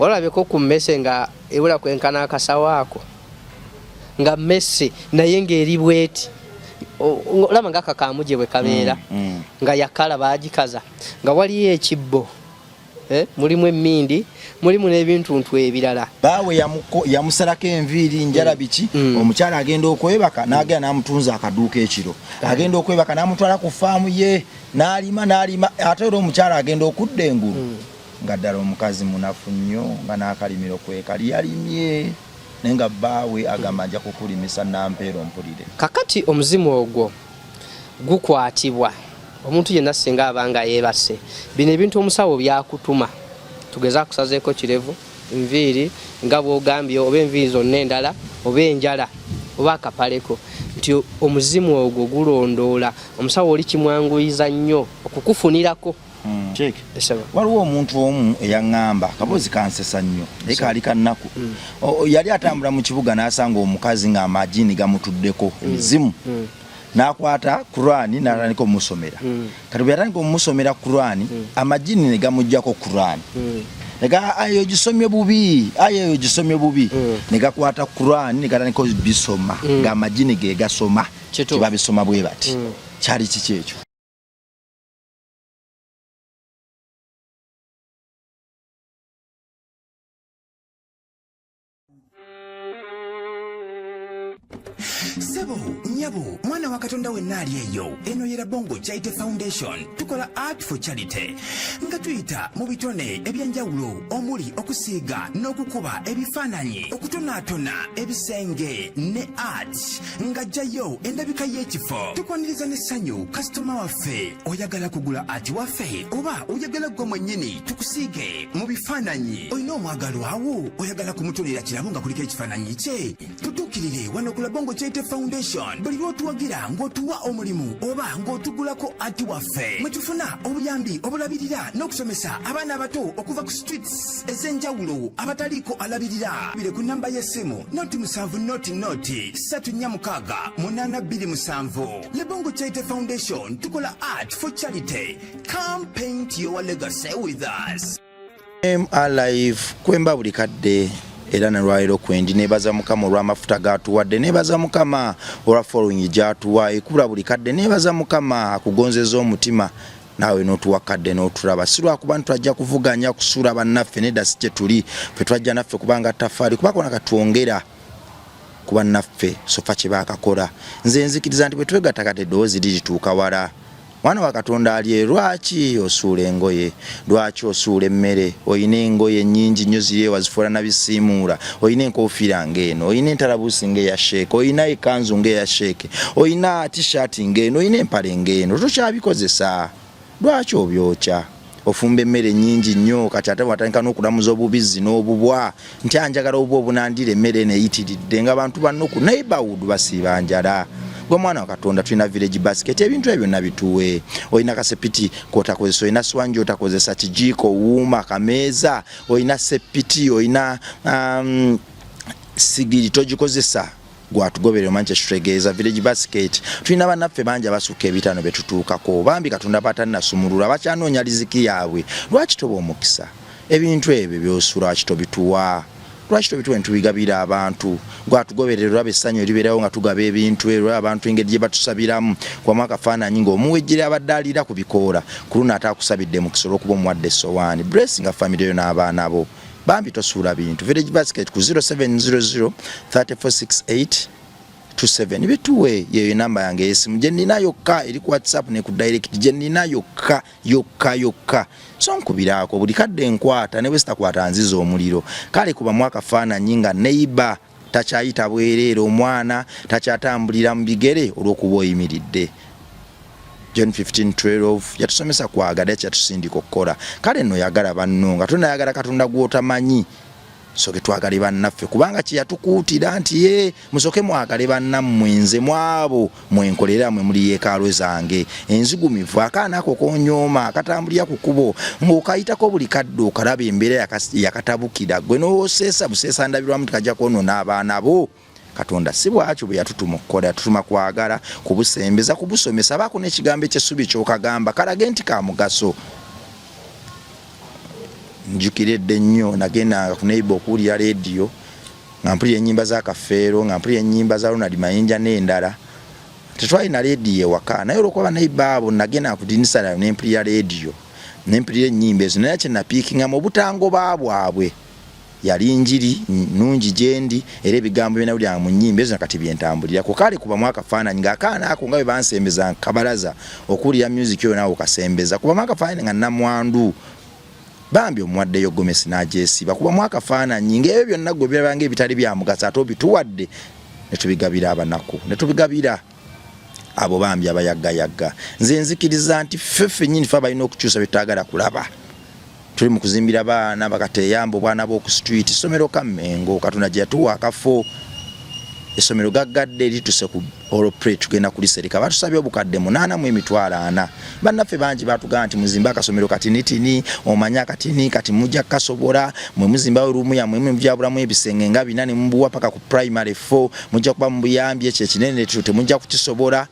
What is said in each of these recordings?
Olabeko ku Messi nga ebula kwenkana akasawaako nga Messi naye ng'eri bweti olaba nga kakamuje bwe kabeera nga yakala baagikaza nga waliyo ekibbo mulimu emmindi mulimu n'ebintuntu ebirala baawe yamusalako enviiri njala biki omukyala agenda okwebaka n'agenda n'amutunza akaduuka ekiro agenda okwebaka n'amutwala ku faamu ye n'alima ate era omukyala agenda okudda engulu nga ddala omukazi munafu nnyo nga n'akalimiro kwekali yalimye naye nga bbaawe agamba ajja kukulimisa nampeera ompulire. Kakati omuzimu ogwo gukwatibwa omuntu yenna singa abanga yeebase bino ebintu omusawo byakutuma tugeza kusazeeko kirevu enviiri nga bw'ogambye oba enviiri zonna endala oba enjala oba akapaleko nti omuzimu ogwo gulondoola omusawo oli kimwanguyiza nnyo okukufunirako. Waliwo omuntu omu eyaŋŋamba kabozi kansesa nnyo naye kaali kannaku yali atambula mu kibuga n'asanga omukazi ng'amagini gamutuddeko emizimu n'akwata Kurani n'atandika omusomera kati bwe yatandika omusomera Kurani amagini ne gamuggyako Kurani ayo gisomye bubi ne gakwata Kurani ne gatandika bisoma ng'amagini ge gasoma tebabisoma bwe bati kyali kiki ekyo. Sebo, nyabo, mwana wa Katonda wenna ali eyo. Eno yera Bongo Charity Foundation. Tukola art for charity. Nga tuyita mu bitone ebyenjawulo omuli okusiiga n'okukuba ebifaananyi, okutonaatona ebisenge ne art. Nga jjayo endabika y'ekifo. Tukwaniriza n'essanyu kasitoma waffe oyagala kugula art waffe oba oyagala gwe mwennyini tukusiige mu bifaananyi. Olina omwagalo awo oyagala kumutonera kirabo nga kuliko ekifaananyi kye. Tutuukirire wano ku Bongo Charity Foundation buli lw'otuwagira ng'otuwa omulimu oba ng'otugulako ati waffe mwe tufuna obuyambi obulabirira n'okusomesa abaana abato okuva ku streets ez'enjawulo abataliiko alabirira bire ku namba y'essimu noti 7 Le Bongo Charity Foundation tukola art for charity. Come paint your legacy with us. Alive kwemba buli kadde era nalwaliro kwendi nebaza mukama olw'amafuta gatuwadde nebaza mukama olwa following gyatuwa ekubula buli kadde nebaza mukama akugonzeza omutima nawe n'otuwa kadde n'otulaba sirwa kuba ntwajja kuvuganya kusuula bannaffe nedda si kye tuli fe twajja naffe kubanga tafaali kuba kona katwongera kuba naffe sofa kye baakakola nze nzikiriza nti bwe twegattagatta eddoboozi lirituuka wala. Mwana wa Katonda ali lwaki osuula engoye lwaki osuula emmere oyina engoye nnyingi nnyo ziri wazifuula nabisiimuula oyina enkofiira ng'eno oyina entalabuusi ng'eya sheeke oyina ekanzu ng'eya sheeke oyina tishaati ng'eno oyina empale ng'eno tokyabikozesa lwaki obyokya ofumba emmere nnyingi nnyo kati ate watandika n'okulamuza obubizzi n'obubwa nti anjagala obubwa obunandira emmere eneyitiridde ng'abantu banno ku neighborhood basiiba njala. Gwe mwana wa Katonda tulina village basket ebintu ebyo nabituwe oyina kasepiti kotakozesa oyina swanji otakozesa kijiiko wuuma kameeza oyina sepiti oyina sigiri togikozesa gwatugobere manje tutegeeza village basket tulina bannaffe bangi abasukka ebitano betutuukako bambi Katonda batanasumulula bakyanoonya riziki yaabwe lwaki toba omukisa ebintu ebyo byosula lwaki tobituwa lwaki tobituwa ntubigabira abantu gwatugoberera olaba essanyu eribeerawo nga tugaba ebintu olaba abantu engeri gye batusabiramu kwamu akafaananyi ng'omuwejjere abadde alira ku bikoola ku luno ate akusabidde mu kisolo okuba omuwadde essowaani blessinga famire yo n'abaana bo bambi tosuula bintu village basket ku 0700 3468 27 bituwe yeyo namba yange yesimu gye nina yokka eri ku WhatsApp ne ku direct gye nina yokka so nkubiraako buli kadde nkwata ne bwe sitakwata nziza omuliro kale kuba mwakafaananyi nga neighbor takyayita bwereere omwana takyatambulira mu bigere olw'okuba oyimiridde. John 15:12 yatusomesa kwagala kyatusindika okukola kale nno yagala banno nga tonayagala Katonda gw'otamanyi soke twagale bannaffe kubanga kyeyatukuutira nti ye musoke mwagale bannammwe nze mwabo mwenkolera mwe muli yeekaalwe zange enzigumivu akaana ako konyooma akatambulira ku kkubo ng'okayitako buli kadde okalaba embeera yakatabukira gwe n'oseesa buseesa ndabirwamu tikajja kwonoona abaana bo. Katonda si bwakyo bwe yatutuma okukola yatutuma kwagala kubusembeza kubusomesa baako n'ekigambo eky'essubi ky'okagamba kalage nti ka mugaso. njukiredde nnyo nagenda ku neighbor okuwulira radio nga mpulira ennyimba za Kafeero nga mpulira ennyimba za Ronald Mayinja n'endala tetwalina radio ewaka naye olwokuba neighbor abo nagenda ku dinisa lyayo nempulira radio nempulira ennyimba ezo naye kye napiikinga mu butango baabwe yali njiri nungi gyendi era ebigambo byonna buli mu nnyimba ezo nakati byentambulira ko kale kuba mwaka faananyi ng'akaana ako nga bwe bansembeza kabalaza okuwulira music yo naawe okasembeza kuba mwaka faananyi nga namwandu bambi omuwaddeyo Gomesi n'agyesiba kuba mwaka faananyi ng'ebyo byonna gwe birabanga ebitali bya mugaso ate obituwadde ne tubigabira abanaku ne tubigabira abo bambi abayagayagga nze nzikiriza nti ffeffe nnyini ffe balina okukyusa byetutagala kulaba tuli mu kuzimbira baana bakateyambo bwana b'oku street essomero Kamengo Katonda gye yatuwa akafo essomero gaggadde lituse ku Oropre tugenda kulisereka batusabye obukadde 8,40 bannaffe bangi batugamba nti muzimba akasomero katinitini omanya katini kati mujja kasobola mwe muzimba rumu ya mwe mujabulamu ebisenge nga 4 mbuwa paka ku primary 4 mujja kuba mbuyambye kye kinene tute mujja kukisobola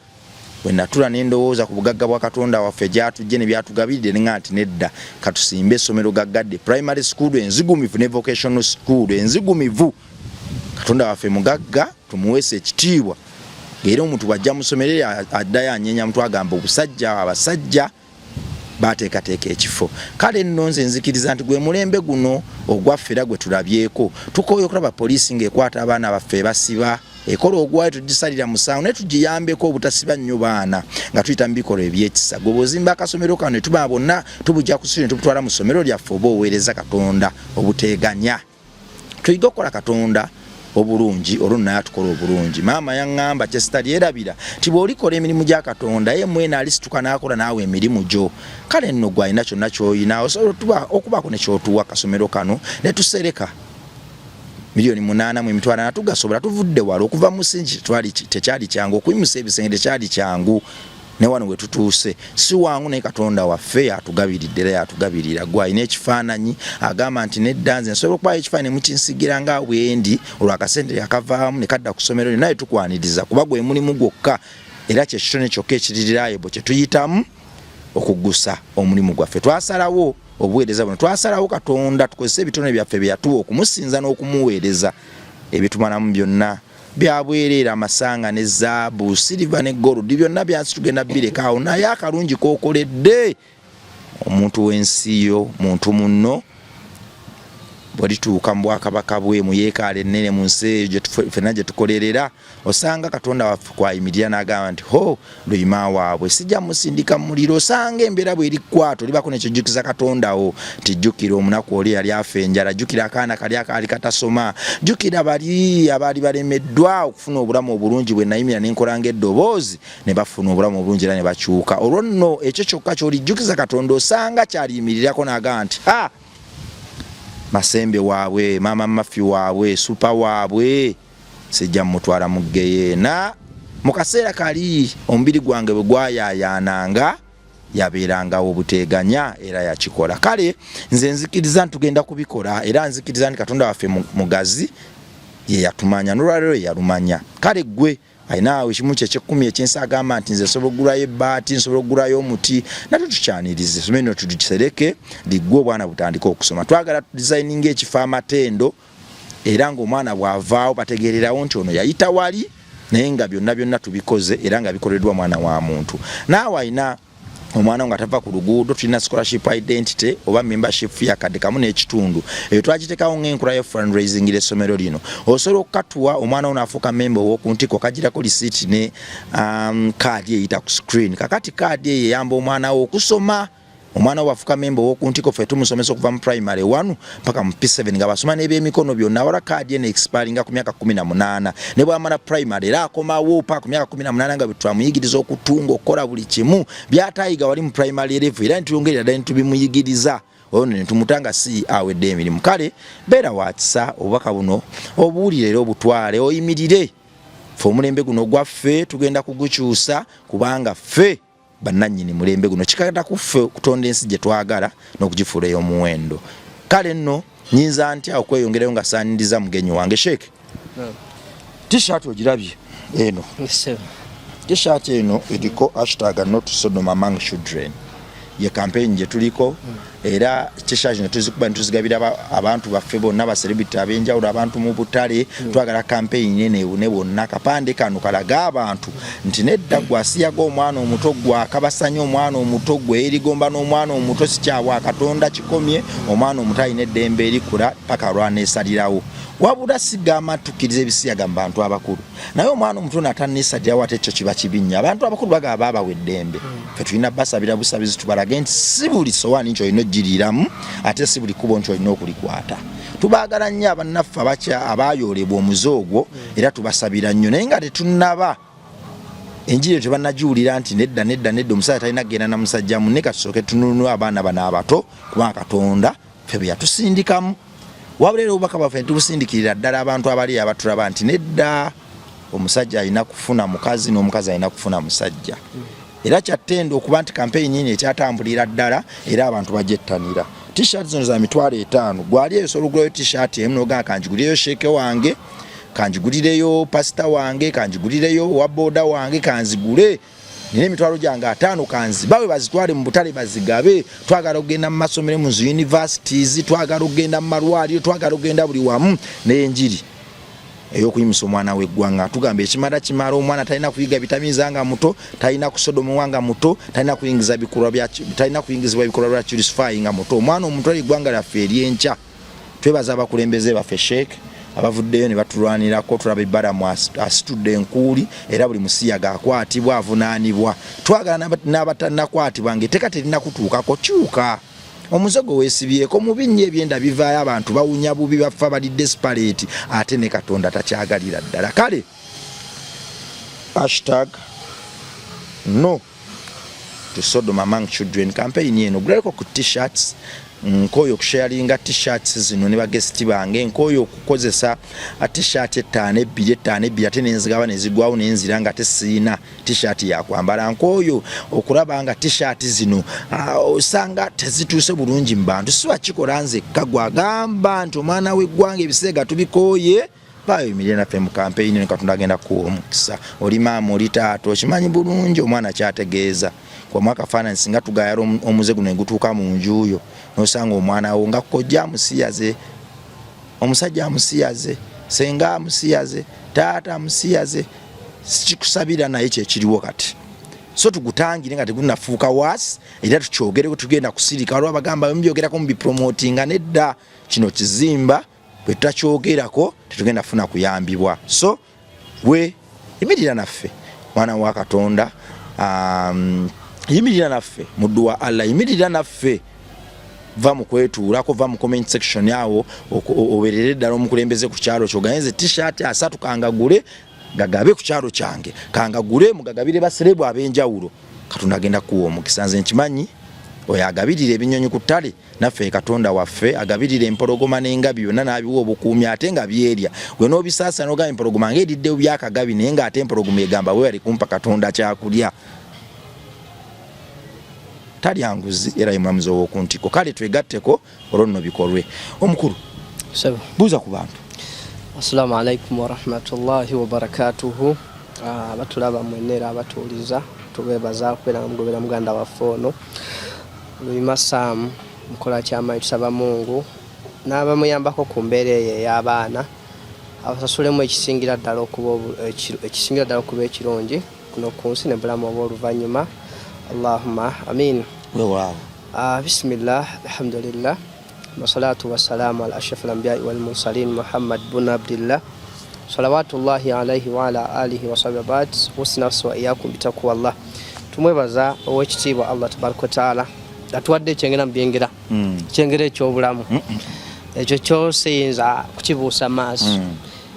wenatula n'endowooza ku bugagga bwa Katonda waffe gyatujje ne byatugabiride ngati nedda katusimbe essomero gaggadde primary school enzigumivu ne vocational school enzigumivu Katonda waffe mugagga tumuwese ekitiibwa era omuntu bwajja musomero addayo anyenya mtu agamba obusajja abasajja bateekateeka ekifo kale nno nze nzikiriza nti gwe mulembe guno ogwaffe era gwe tulabyeko tukooye okulaba poliisi ng'ekwata abaana baffe basiba ekola ogwayo tugisalira musango ne tugiyambeko obutasiba nnyo baana nga tuyita mu bikolwa ebyekisa gwe bw'ozimba akasomero kano ne tuba bonna tubujja kusula ne tubutwala mu ssomero lyaffe oba oweereza Katonda obuteeganya tuyiga okukola Katonda obulungi olwo naye tukola obulungi maama yaŋŋamba kyesitali erabira nti bw'olikola emirimu gya Katonda ye mwena alisituka n'akola naawe emirimu gyo kale nno gwe alina kyonna ky'oyina osobola okubaako ne kyotuwa akasomero kano ne tusereka $8,000 tugasobola tuvudde wala okuva mu Musingi tekyali kyangu okuyimusa ebisenge tekyali kyangu ne wano we tutuuse si wangu naye Katonda waffe yatugabiridde era yatugabirira gwe alina ekifaananyi agamba nti nedda nze nsobola okubayo ekifaananyi mukinsigira nga bwendi olwo akasente yakavaamu ne kadda ku ssomero lyo naye tukwaniriza kuba gwe mulimu gwokka era kyekitone kyokka ekiririraayebo kye tuyitamu okugusa omulimu gwaffe twasalawo obuweereza buno twasalawo Katonda tukozese ebitone byaffe bye yatuwa okumusinza n'okumuweereza ebitumalamu byonna byabwerera amasanga ne zaabu silver ne gold byonna byansi tugenda birekawo naye akalungi k'okoledde omuntu w'ensi yo muntu munno bwalituuka mu Bwakabaka bwe mu yeekaalu ennene mu nsi eyo ffenna gye tukolerera osanga Katonda waffe kwayimirira n'agamba nti ho luyima waabwe sijja musindika mu muliro osanga embeera bw'eri kwato libako nekijjukiza Katondawo nti jjukira omunaku oli yali afa enjala jjukira akaana kali akaali katasoma jjukira bali abaali balemeddwa okufuna obulamu obulungi bwe nayimira n'enkolanga eddoboozi ne bafuna obulamu obulungi era ne bakyuka olwo nno ekyo kyokka ky'olijjukiza Katonda osanga kyaliyimirirako n'agamba nti Masembe waabwe mama Mafi waabwe Supa waabwe sijja mutwala mugeyeena mu kaseera kali omubiri gwange bwe gwayaayaananga yabeeranga obuteeganya era yakikola kale nze nzikiriza ntugenda kubikola era nzikiriza nti Katonda waffe mugazi ye yatumanya n'olwaliro yalumanya kale gwe ayinaawe ekimu kye ky'ekkumi ekyensi agamba nti nze nsobola okugulayo ebbaati nsobola okugulayo omuti natwe tukyanirize someno tukisereke liggwe obwana butandika okusoma twagala tudizayininga ekifo amatendo era ng'omwana bw'avaawo bategeererawo nti ono yayita wali naye nga byonna tubikoze era nga bikoleddwa mwana wa muntu naawe ayina omwana nga tava ku luguudo tulina scholarship identity oba membership ya kadde kamu n'ekitundu eyo twagitekawo ng'enkola ya fundraising l'essomero lino osobola okukatuwa omwana ono afuuka member w'okuntiko kagirako receipt ne kaadi eyita ku screen kakati kaadi eyo eyamba omwana wo okusoma omwana wo afuuka member w'okuntiko ffe tumusomesa okuva mu primary 1 mpaka mu P7 nga basoma n'ebyemikono byonna wala kaadi eno expiringa ku myaka 18 ne bwamala primary era akomawo paka ku myaka 18 nga twamuyigiriza okutunga okukola buli kimu byatayiga wali mu primary level era ntuyongerera ddala ntubimuyigiriza ono ne tumutanga si awedde emirimu kale beera wakisa obubaka buno obuwulire era obutwale oyimirire ffe omulembe guno gwaffe tugenda kugukyusa kubanga ffe bannannyini mulembe guno kikagenda kuffe okutonda ensi gye twagala n'okugifuula ey'omuwendo kale nno nyinza ntya okweyongerayo nga saaniriza mugenyi wange Sheikh t-shirt ogirabye eno t-shirt eno eriko #not Sodom among children ye campaign gye tuliko era t-shirt zino tuzikuba ntuzigabira abantu baffe bonna ba celebrity abenjawulo abantu mu butale twagala campaign nene ne bonna kapande kano kalaga abantu nti nedda gwasiyaga omwana omuto gwa kabasanya omwana omuto gwe erigomba n'omwana omuto sikyawa katonda kikomye omwana omuto ayina eddembe erikula paka lwaneesalirawo wabula sigama tukirize ebisiyaga mu bantu abakulu naye omwana omuto n'ataneesalirawo ate ekyo kiba kibinya abantu abakulu bagaba babaweddembe fe tulina basabira busabizi tubalage nti si buli sowaani nti olina ogiriiramu ate si buli kubo nti olina okulikwata tubaagala nnyo abannaffe abayoolebwa omuze ogwo era tubasabira nnyo naye nga tetunnaba enjiri tebannagiwulira nti nedda omusajja talina kgenda na musajja munne katusooke tununula abaana bano abato kubanga katonda ffe bwe yatusindikamu wabula era obubaka bwaffe ntibusindikirira ddala abantu abali abatulaba nti nedda omusajja alina kufuna mukazi n'omukazi alina kufuna musajja era kyattendo okuba nti kampeyini ino ekyatambulira ddala era abantu bagyettanira t-shirt zino za $5 gwali esolugulayo t-shirt emu nogaa kanjigulireyo sheeke wange kanjigulireyo pasita wange kanjigulireyo waboda wange kanzigule nina emitwalo gyange 5 kanzibawe bazitwale mu butale bazigabe twagala okugenda mu masomero mu universities twagala okugenda mu malwaliro twagala okugenda buli wamu n'enjiri eyokuyimusa omwana w'eggwanga tugamba ekimala kimala omwana talina kuyiga bitamiiza nga muto talina kusodomuwa nga muto talina kuyingizibwa ebikolwa bya crucifying nga muto omwana omuto eggwanga lyaffe eryenkya twebaza abakulembeze baffe sheeke abavuddeyo ne batulwanirako tulaba ebbala mu asitudde enkuuli era buli musiyaga akwatibwa avunaanibwa twagala n'abatannakwatibwa ng'etteeka terina kutuukako kyuka omuzogo weesibyeko mu binnya ebyenda bivaayo abantu bawunya bubi bafa bali desperate ate ne katonda takyagalira ddala kale #no to Sodom among children campaign eno guleko ku t-shirts nkoyo okusharinga t-shirts zino ne bagesti bange nkoyo okukozesa t-shirt 5 ate nenzigaba nezigwawo nenziranga tesiina t-shirt yakwambala nkoyo okulaba nga t-shirt zino osanga tezituuse bulungi mu bantu siwa kikola nze kagwagamba nti omwana w'eggwanga ebiseega tubikooye bayimirira naffe mu campaign ne katonda agenda kuwa omukisa oli maama oli taata okimanyi bulungi omwana kyategeeza kwa mwaka faana singa tugayala omuze guno gutuuka mu njuyo nosanga omwana wo nga kojja amusiyaze omusajja amusiyaze senga amusiyaze taata amusiyaze sikikusabira naye kyekiriwo kati so tugutangire nga tegunafuuka wasi era tukyogereko tugenda kusirika waliwo abagamba mbyogerako mu bipromotinga nedda kino kizimba bwe tutakyogerako tetugenda funa kuyambibwa so we yimirira naffe mwana wa katonda yimirira naffe muddu wa Allah yimirira naffe va mu kwetuulako va mu comment section yawo oberere ddala omukulembeze ku kyalo kyo gayenze t-shirt 3 kangagule gagabe ku kyalo kyange kangagule mugagabire baserebu ab'enjawulo katonda agenda kuwa omukisanze nkimanyi oyo agabirira ebinyonyi ku ttale naffe katonda waffe agabirira empologoma n'engabi byonna n'abiwa obukuumi ate nga byerya gwe n'obisaasa n'ogamba empologoma ng'eriddewo byakagabi naye ng'ate empologoma egamba we wali kumpa katonda kyakulya talya nguzi era ye mulamuzi ow'okuntiko kale twegatteko olwo nno bikolwe omukulu buuza ku bantu. Assalamu alaikum warahmatullahi wabarakatuhu. Batulaba mwenera abatuuliza tubebaza kwera mugobera muganda waffe ono Luimasamu mukola kyamayi tusaba Mungu n'abamuyambako ku mbeera eyo ey'abaana abasasulemu ekisingira ddala okuba ekirungi kuno ku nsi ne bulamu obw'oluvannyuma. Allahumma amin. Bismillah alhamdulillah wassalatu wassalamu ala ashrafil anbiya'i wal mursalin Muhammad bin Abdillah salawatullahi alayhi wa ala alihi wa sahbihi wasnafsu wa iyyakum bitaqwallah. Tumwebaza ow'ekitiibwa Allah tabaraka wa taala atuwadde ekyengera mu byengera kyengera eky'obulamu ekyo kyosiyinza kukibuusa maaso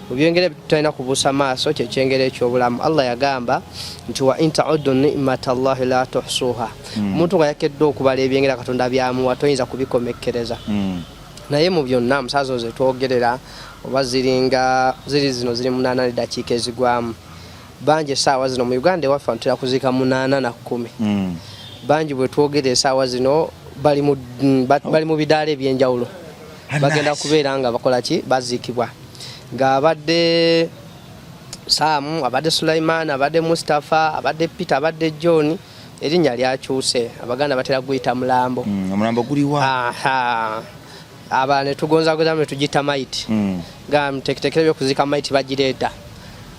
mubyengere tutayina kubuusa maaso kyekyengera eky'obulamu. Allah yagamba nti wa in ta'uddu ni'matallahi la tuhsuha. Omuntu nga yakedde okubala ebyengera katonda byamuwa toyinza kubikomekkereza naye mu byonna musazo ze twogerera oba ziri zino ziri 8 dakiika ezigwamu bangi essaawa zino mu Uganda ewaffe ntera kuziika 8 na 10 bangi bwe twogera essaawa zino bali mu bidaala ebyenjawulo bagenda kubeera nga bakola ki baziikibwa nga abadde Samu abadde Sulaiman abadde Mustafa abadde Peter abadde John erinnya lyakyuse abaganda batera guyita mulambo omulambo guliwa aba ne tugonza ne tugita maiti nga muteketekere byokuzika maiti bagireeta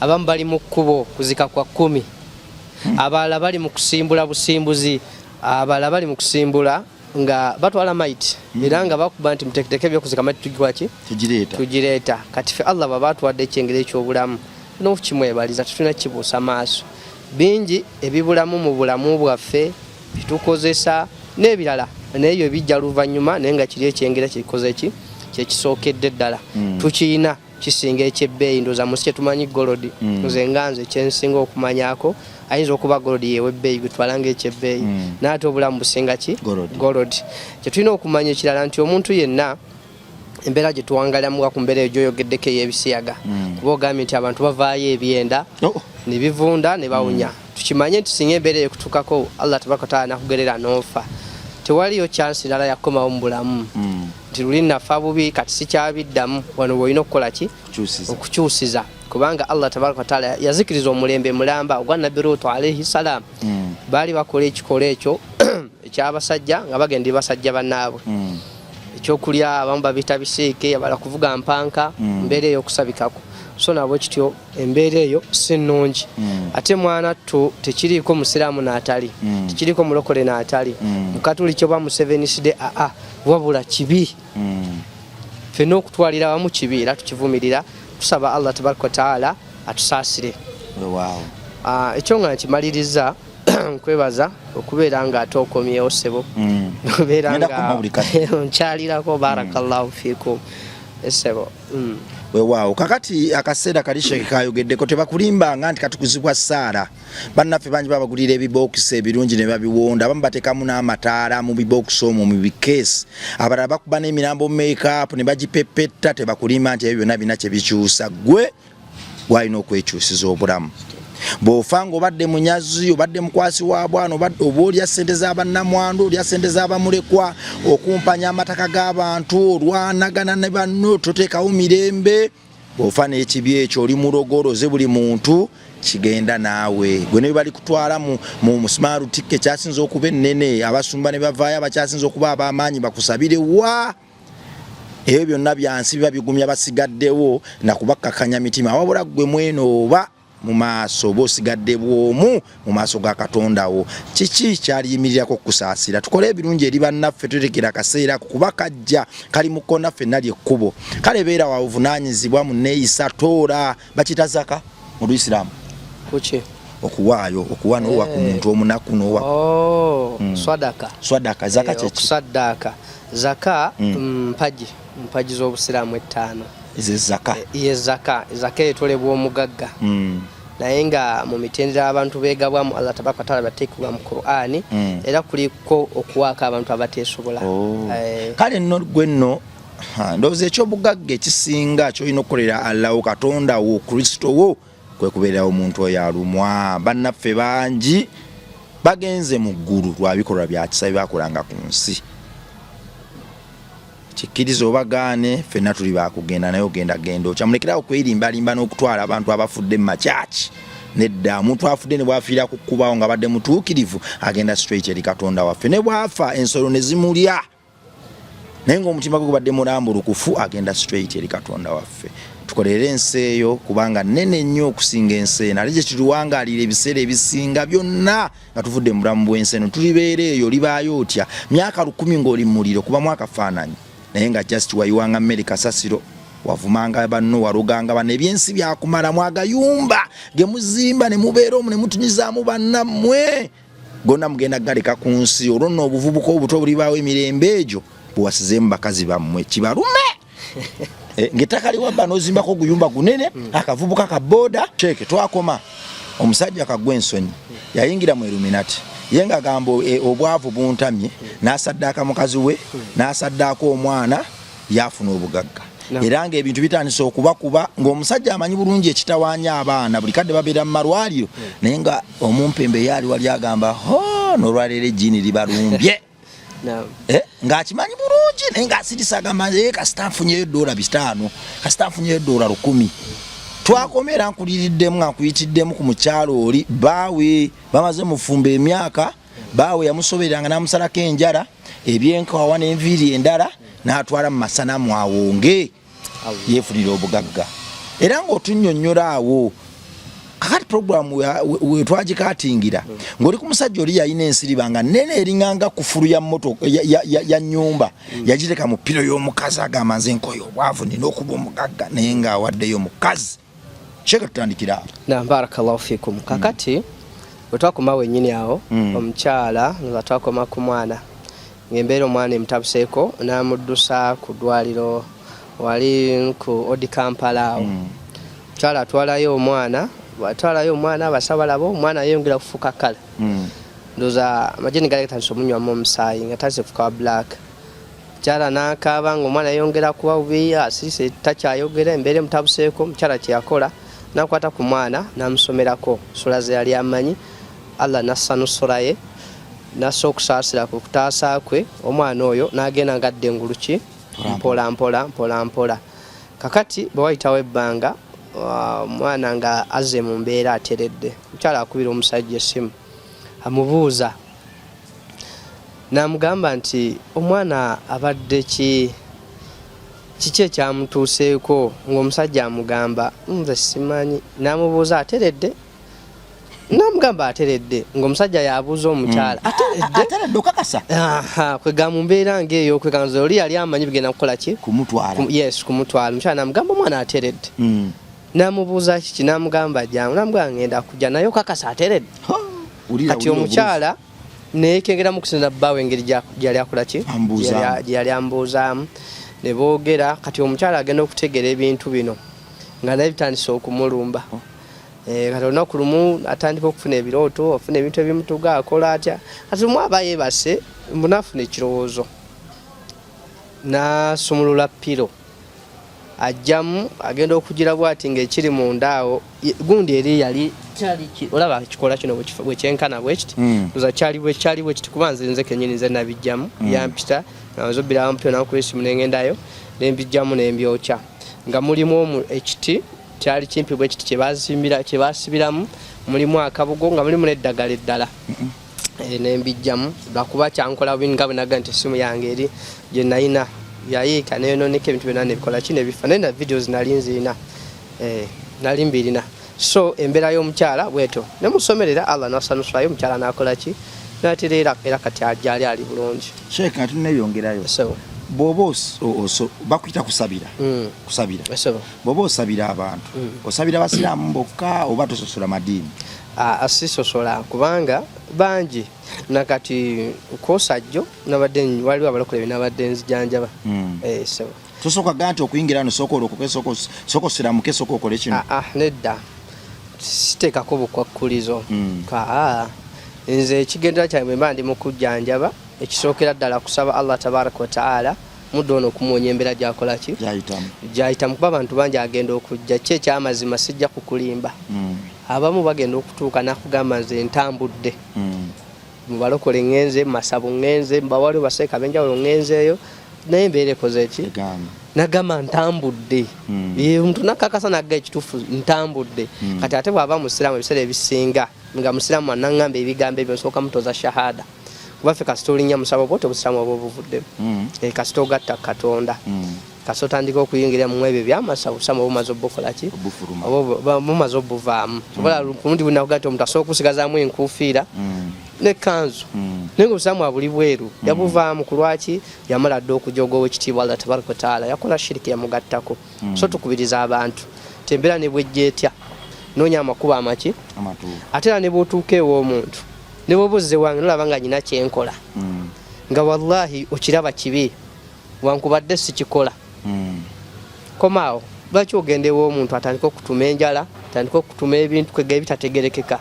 abamu bali mu kkubo kuzika kwa 10 abalala bali mu kusimbula busimbuzi abalala bali mu kusimbula nga batwala maiti era nga bakuba nti muteketekere byokuzika maiti tugireeta kati fe Allah baba tuwadde ekyengere ekyobulamu n'okukimwebaliza tetulina kibuusa maaso bingi ebibulamu mu bulamu bwaffe bitukozesa n'ebirala naye bijja luvannyuma naye nga kiri ekyengera kikoze ki kyekisookedde ddala tukiyina kisinga ekyebbeeyi ndoza musi kyetumanyi golodi nze nganze kyensinga okumanyako ayinza okuba golodi yewebbeeyi gwetwalanga ekyebbeeyi naate obulamu businga ki golodi kyetulina okumanya ekirala nti omuntu yenna embeera gye tuwangalamuga ku mbeera egyoyogeddeko ey'ebisiyaga kuba ogambye nti abantu bavaayo ebyenda ne bivunda ne bawunya tukimanye nti singa embeera ekutukako Allah tabaraka taala nakugerera n'ofa tewaliyo chansi ndala yakomawo mu bulamu nti luli nafa bubi kati sikyabiddamu wano bwolina okukola ki okukyusiza kubanga Allah tabaraka taala yazikiriza omulembe mulamba ogwa nabbi Luutu alayhi salaam baali bakola ekikola ekyo ekyabasajja nga bagenda basajja bannaabwe ekyokulya abamu babita bisiike abala kuvuga mpanka mbeera eyo okusabikako so nabwe kityo embeera eyo si nnungi ate mwana ttu tekiriiko musiraamu n'atali tekiriiko mulokole n'atali mukatuli kyoba museveniside wabula kibi ffenna okutwalira wamu kibi era tukivumirira tusaba Allah tabaraka wataala atusaasire ekyo nga nkimaliriza nkwebaza okubeera nga ate okomyewo ssebo obeera nga nkyalirako barakallahu fiikum essebo weewaawo kakati akaseera kali Sheikh kayogeddeko tebakulimbanga nti katukuzibwa Saara bannaffe bangi babagulira ebibokisi ebirungi ne babiwonda abamu bateekamu n'amataala mu bibokisi omwo mu bikeesi abalala bakuba n'emirambo make-up ne bagipepetta tebakulimba nti ebyo byonna bina kye bikyusa gwe gwalina okwekyusiza obulamu bw'ofa ng'obadde munyazi obadde mukwasi wa bwana oba olya ssente z'abannamwandu olya ssente z'abamulekwa okumpanya amataka g'abantu olwanagana ne banno toteekawo mirembe bw'ofa n'ekibi ekyo oli mulogoloze buli muntu kigenda naawe gwe ne bali kutwala mu smart ticket kyasinze okuba ennene abasumba ne bavaayo abakyasinze okuba ab'amaanyi bakusabire wa ebyo byonna byansi biba bigumya basigaddewo nakubakakanya mitima wabula gwe mweno oba mu maaso bosigadde bwomu mu maaso ga Katondawo kiki kyaliyimirirako okusaasira tukole ebirungi eri bannaffe tutekera akaseera kuba kajja kali mu kona ffenna lyekkubo kale beera wabuvunaanyizibwa mu neeyisa toora bakita zaka mu Luisiraamu kuki okuwaayo okuwa n'owa ku muntu omunaku n'owa swadaka zaka kyeki okusaddaaka zaka mpaji z'obusiraamu 5 zaka etolebwa omugagga naye nga mu mitendera abantu beegabwamu Allah tabaraka taala bateekebwa mu Qur'ani era kuliko okuwaako abantu abateesobola kale nno gwe nno ndowooza ekyobugagga ekisinga kyolina okukolera Allahu Katonda wo Kristo wo kwe kubeerawo omuntu oyo alumwa bannaffe bangi bagenze mu ggulu lwa bikolwa bya kisa byakolanga ku nsi kikkiriza obagaane ffenna tuli bakugenda naye ogenda okyamulekerawo kwerimbalimba n'okutwala abantu abafudde mu makyaki nedda omuntu afudde ne bwafiira ku kkubawo nga badde mutuukirivu agenda straight eri Katonda waffe ne bwafa ensolo ne zimulya naye ng'omutima gwe gubadde mulambulukufu agenda straight eri Katonda waffe tukolere ensi eyo kubanga nnene nnyo okusinga ensi eno ate gye tuliwangaalira ebiseera ebisinga byonna nga tuvudde mu bulamu bw'ensi eno tulibeera eyo libaayo otya myaka 10 ng'oli mu muliro kuba mwakafaananyi naye nga just wayiwanga mmere kasasiro wavumanga banno waluganga bano ebyensi byakumala mwagayumba ge muzimba ne mubeera omu ne mutunyizaamu bannammwe gonna mugenda galeka ku nsi olwo nno obuvubuka obuto bulibaawo emirembe egyo bwewasizeemu bakazi bammwe kibalume ng'ettaka liwabba n'ozimbako oguyumba gunene akavubuka ka booda kyeke twakoma omusajja kagwa ensonyi yayingira mu Illuminati ye nga gamba obwavu buntamye n'asaddaaka mukazi we n'asaddaaka omwana yafuna obugagga era ng'ebintu bitandise okubakuba ng'omusajja amanyi bulungi ekitawaanya abaana buli kadde babeera mu malwaliro naye nga omumpembe yaali wali agamba n'olwaleero ejjiini libalumbye ng'akimanyi bulungi naye ng'asirisa agamba kasita nfunyeyo $5 kasita nfunyeyo $10 twakomera nkuliriddemu nga nkuyitiddemu ku mukyalo oli baawe bamaze mufumba emyaka baawe yamusobereranga n'amusalako enjala ebyenkawawa n'enviiri endala n'atwala mu masanamu awonge yeefunira obugagga era ng'otunnyonnyola awo kakati programu wetwagikatingira ng'oli ku musajja oli yalina ensiriba nga nene eringanga kufulu ya mmotoka ya nnyumba yagireka mu piro y'omukazi agamba nze nkoyo obwavu nina okuba omugagga naye ng'awaddeyo mukazi sheka tutandikira awo na barakallahu fikum kakati bwetwakoma wennyini awo omukyala nga twakoma ku mwana ng'embeera omwana emutabuseeko n'amuddusa ku ddwaliro wali ku odi Kampala awo mukyala atwalayo omwana abasabalabo omwana yeyongera kufuuka kala ndowooza amagye nigaletandisa omunywamu omusaayi nga tazise kufuuka wa black mukyala n'akaaba ng'omwana yeyongera kuba bubi asirise takyayogera embeera emutabuseeko mukyala kyeyakola n'akwata ku mwana n'amusomerako sula ze yali amanyi Allah nassa nusura ye nassa okusaasira ku kutaasa kwe omwana oyo n'agenda ngadde enguluki mpola kakati bwe wayitawo ebbanga omwana nga azze mu mbeera ateredde mukyala akubira omusajja essimu amubuuza n'amugamba nti omwana abadde kiki ekyamutuuseeko ng'omusajja amugamba nze simanyi n'amubuuza ateredde n'amugamba ateredde ng'omusajja yabuuza omukyala ateredde okakasa kwega mu mbeera ng'eyo kweganze oli yali amanyi bigenda kukola ki kumutwala omukyala n'amugamba omwana ateredde n'amubuuza kiki n'amugamba jangu n'amugamba ngenda kujja naye okakasa ateredde kati omukyala neekengera mu kusinza bbaawe engeri gyali akola ki gyali ambuuzaamu ne boogera kati omukyala agenda okutegeera ebintu bino nga naye bitandise okumulumba kati olunaku lumu atandika okufuna ebirooto ofuna ebintu ebimutuga akola atya kati lumu aba yeebase mbunafuna ekirowoozo n'asumulula piro ajjamu agenda okugira bwati ng'ekiri munda awo gundi eri yali olaba kikola kino bwekyenkana bwekiti oza kyali bwekiti kuba nze kennyini nze nabijjamu yampita nazobbirawo mpyo nakuesimu nengendayo nembijjamu nembyokya nga mulimu ekiti kyali kimpi bwekiti kyebasibiramu mulimu akabugo nga mulimu n'eddagala eddala nembijjamu lwakuba kyankola nga bwe naga nti essimu yange eri gye nayina yayiika neyononeka ebintu byonna nebikola ki nebifa naye na videos nali nziina nali mbirina so embeera y'omukyala bweto nemusomerera Allah nasanuswayo omukyala nakola ki natereera era kati ajali ali bulungi Sheikh ati neyongerayo bwoba bakuyita kusabira bwoba osabira abantu osabira basiraamu bokka oba tososola madiini asisosola kubanga bangi nakati kosajjo nabadde waliwo abalokole binabadde nzijanjaba tosooka gaa nti okuyingira no sooka olokoke sooka osiramuke sooka okole kino nedda siteekako bukwakkulizo nze ekigendera kyange mba ndi mu kujjanjaba ekisookera ddala kusaba Allah tabaraka wa taala muddo ono okumuwonya embeera gyakola ki gyayitamu kuba abantu bangi agenda okujja ki ekyamazima sijja kukulimba abamu bagenda okutuuka nakugamba nze ntambudde mubalokole ngenze masabo ngenze mbawali baseeka benjawulo ngenzeeyo naye embeera ekoze ki nagamba ntambudde omuntu nakakasa nagga ekituufu ntambudde kati ate bw'aba musiraamu ebiseera ebisinga nga musiraamu anaŋŋamba ebigambo ebyo nsooka mutoza shahada kuba ffe kasita olinya musabo bwoti obusiraamu oba obuvuddemu kasita ogatta katonda kasita otandika okuyingira mu ebyo byamasa obusiraamu oba omaze obukola ki bumaze obuvaamu obola kumundi bunakuga nti omuntu asobola okusigazaamu enkuufiira nekanzu naye nga obusiraamu abuli bweru yabuvaamu ku lwaki yamala dde okujoga ow'ekitiibwa Allah tabaraka wa taala yakola shiriki yamugattako so tukubiriza abantu tembeera ne bwejjeetya noonya amakubo amaki ate era ne bw'otuuka ew'omuntu ne bw'obuzze wange nolaba nga nyina kyenkola nga wallahi okiraba kibi wankubadde sikikola komaawo lwaki ogenda ew'omuntu atandika okutuma enjala atandika okutuma ebintu kwega ebitategerekeka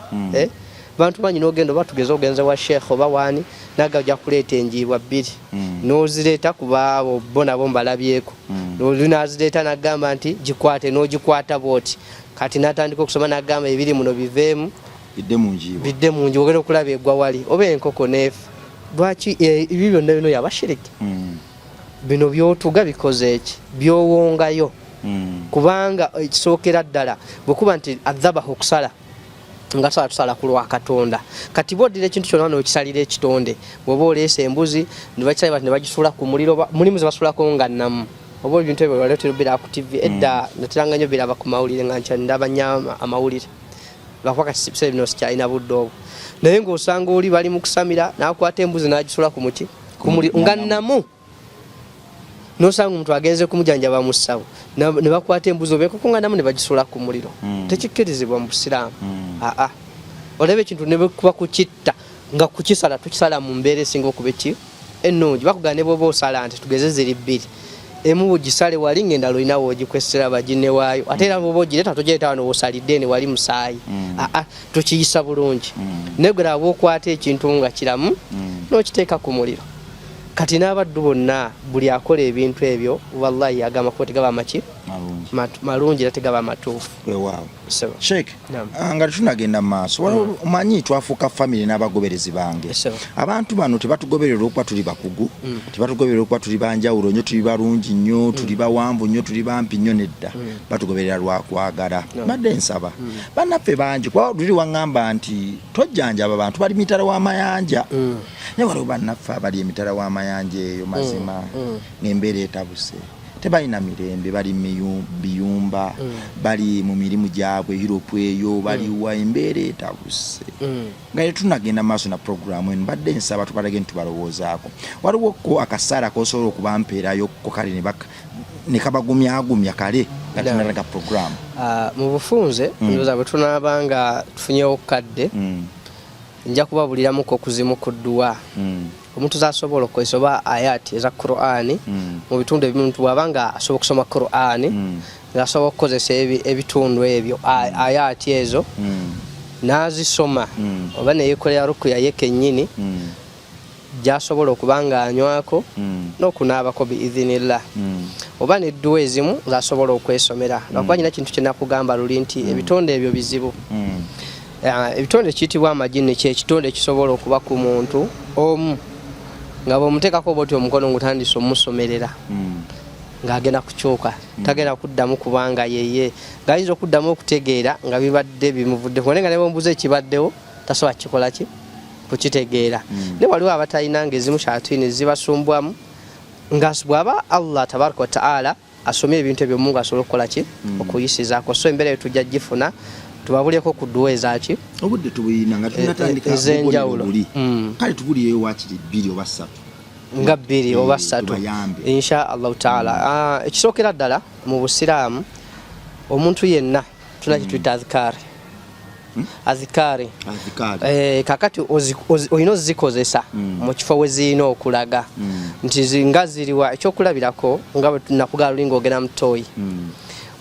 bantu bangi n'ogenda oba tugeze ogenze wa sheekh oba waani naga ojja kuleeta enjiibwa 2 n'ozireeta kuba bo nabo mbalabyeko oli n'azireeta n'agamba nti gikwate n'ogikwata bwoti kati n'atandika okusoma n'agamba ebiri muno biveemu bidde mu njiibwa ogenda okulaba egwa wali oba enkoko neefa lwaki ebi byonna bino yabashiriki bino byotuga bikoze eki byowongayo kubanga ekisookera ddala bwekuba nti adhabahu okusala nga tusala ku lwa Katonda kati bodire ekintu kyonna n'okisalira ekitonde bw'oba oleese embuzi ne bagisula ku muliro mulimu ze basulako nga nnamu oba ebintu ebyo waleetera bira ku TV edda nateranga nnyo biraba ku mawulire nga nkya ndaba nnyo amawulire lwakuba kati sibise bino sikyalina budde obwo naye ng'osanga oli bali mu kusamira n'akwata embuzi n'agisula ku muki ku muliro nga nnamu n'osanga omuntu agenze kumujjanjaba mu ssawo ne bakwata embuzi obeeko nga nnamu ne bagisula ku muliro tekikkirizibwa mu busiraamu olaba ekintu ne bwekuba kukitta nga kukisala tukisala mu mbeera esinga okuba eki ennungi bakugana ne bwoba osala nti tugeze ziri bbiri emu gisale wali ng'endala olina woogikwesera baginne waayo ate era bwoba ogireeta togireeta wano wosalidde ene wali musaayi tukiyisa bulungi naye gwe aba okwata ekintu nga kiramu n'okiteeka ku muliro kati n'abaddu bonna buli akola ebintu ebyo wallahi agamba ko tegaba maki malungi era tegaba matuufu wow Sheikh nga tunagenda maaso omanyi twafuuka family n'abagoberezi bange abantu bano tebatugoberera okuba tuli bakugu tebatugoberera okuba tuli banjawulo nnyo tuli balungi nnyo tuli bawanvu nnyo tuli bampi nnyo nedda batugoberera lwakwagala badde nsaba bannaffe bangi kwa luli waŋŋamba nti tojjanjaba abantu bali mitala w'amayanja naye waliwo bannaffe abali emitala w'amayanja eyo mazima ng'embeera etabuse tebalina mirembe bali biyumba bali mu mirimu gyabwe Europe eyo bali wa embeera etabuse nga tunagenda maaso na programu eno badde nsaba tubalage ntubalowoozaako waliwo ko akasaara kosobola okubampeerayo ko kale ne kabagumyagumya kale nga tunalaga programu mu bufunze ndowooza bwe tunaabanga tufunyewo kadde nja kubabuliramuko okuzimu ku dduwa omuntu zasobola okukozesa oba ayati eza Qur'ani mu bitundu ebimu bw'abanga asobola okusoma Qur'ani ng'asobola okukozesa ebitundu ebyo ayati ezo n'azisoma oba neyekolera rukuya ye kennyini gy'asobola okuba ng'anywako n'okunaabako biidhinillah oba n'edduwa ezimu z'asobola okwesomera lwakuba nyina kintu kye nakugamba luli nti ebitonde ebyo bizibu ebitonde kiyitibwa amajini kyekitonde ekisobola okuba ku muntu omu nga bw'omuteekako bw'oti omukono ngutandise omusomerera ng'agenda kukyuka tagenda kuddamu kubanga yeye ng'ayinza okuddamu okutegeera nga bibadde bimuvuddeku naye nga ne bw'ombuuza ekibaddewo tasobola kikola ki kukitegeera ne waliwo abatalina ng'ezimu shayaatini zibasumbwamu nga bw'aba Allah tabaraka wa ta'ala asomye ebintu ebyo Mungu asobola okukola ki okuyisizaako so embeera eyo tujja gifuna tubabuleko ku dduwa ezaki obudde tubuyina nga tunatandika ez'enjawulo kale tubuliyeyo waakiri 2 oba 3 nga 2 oba 3 insha Allah taala ekisookera ddala mu busiraamu omuntu yenna tuna kituyita azikari kakati olina ozikozesa mu kifo we zirina okulaga nti nga ziriwa ekyokulabirako nga bwe tunakugala lulinga ogenda mu toyi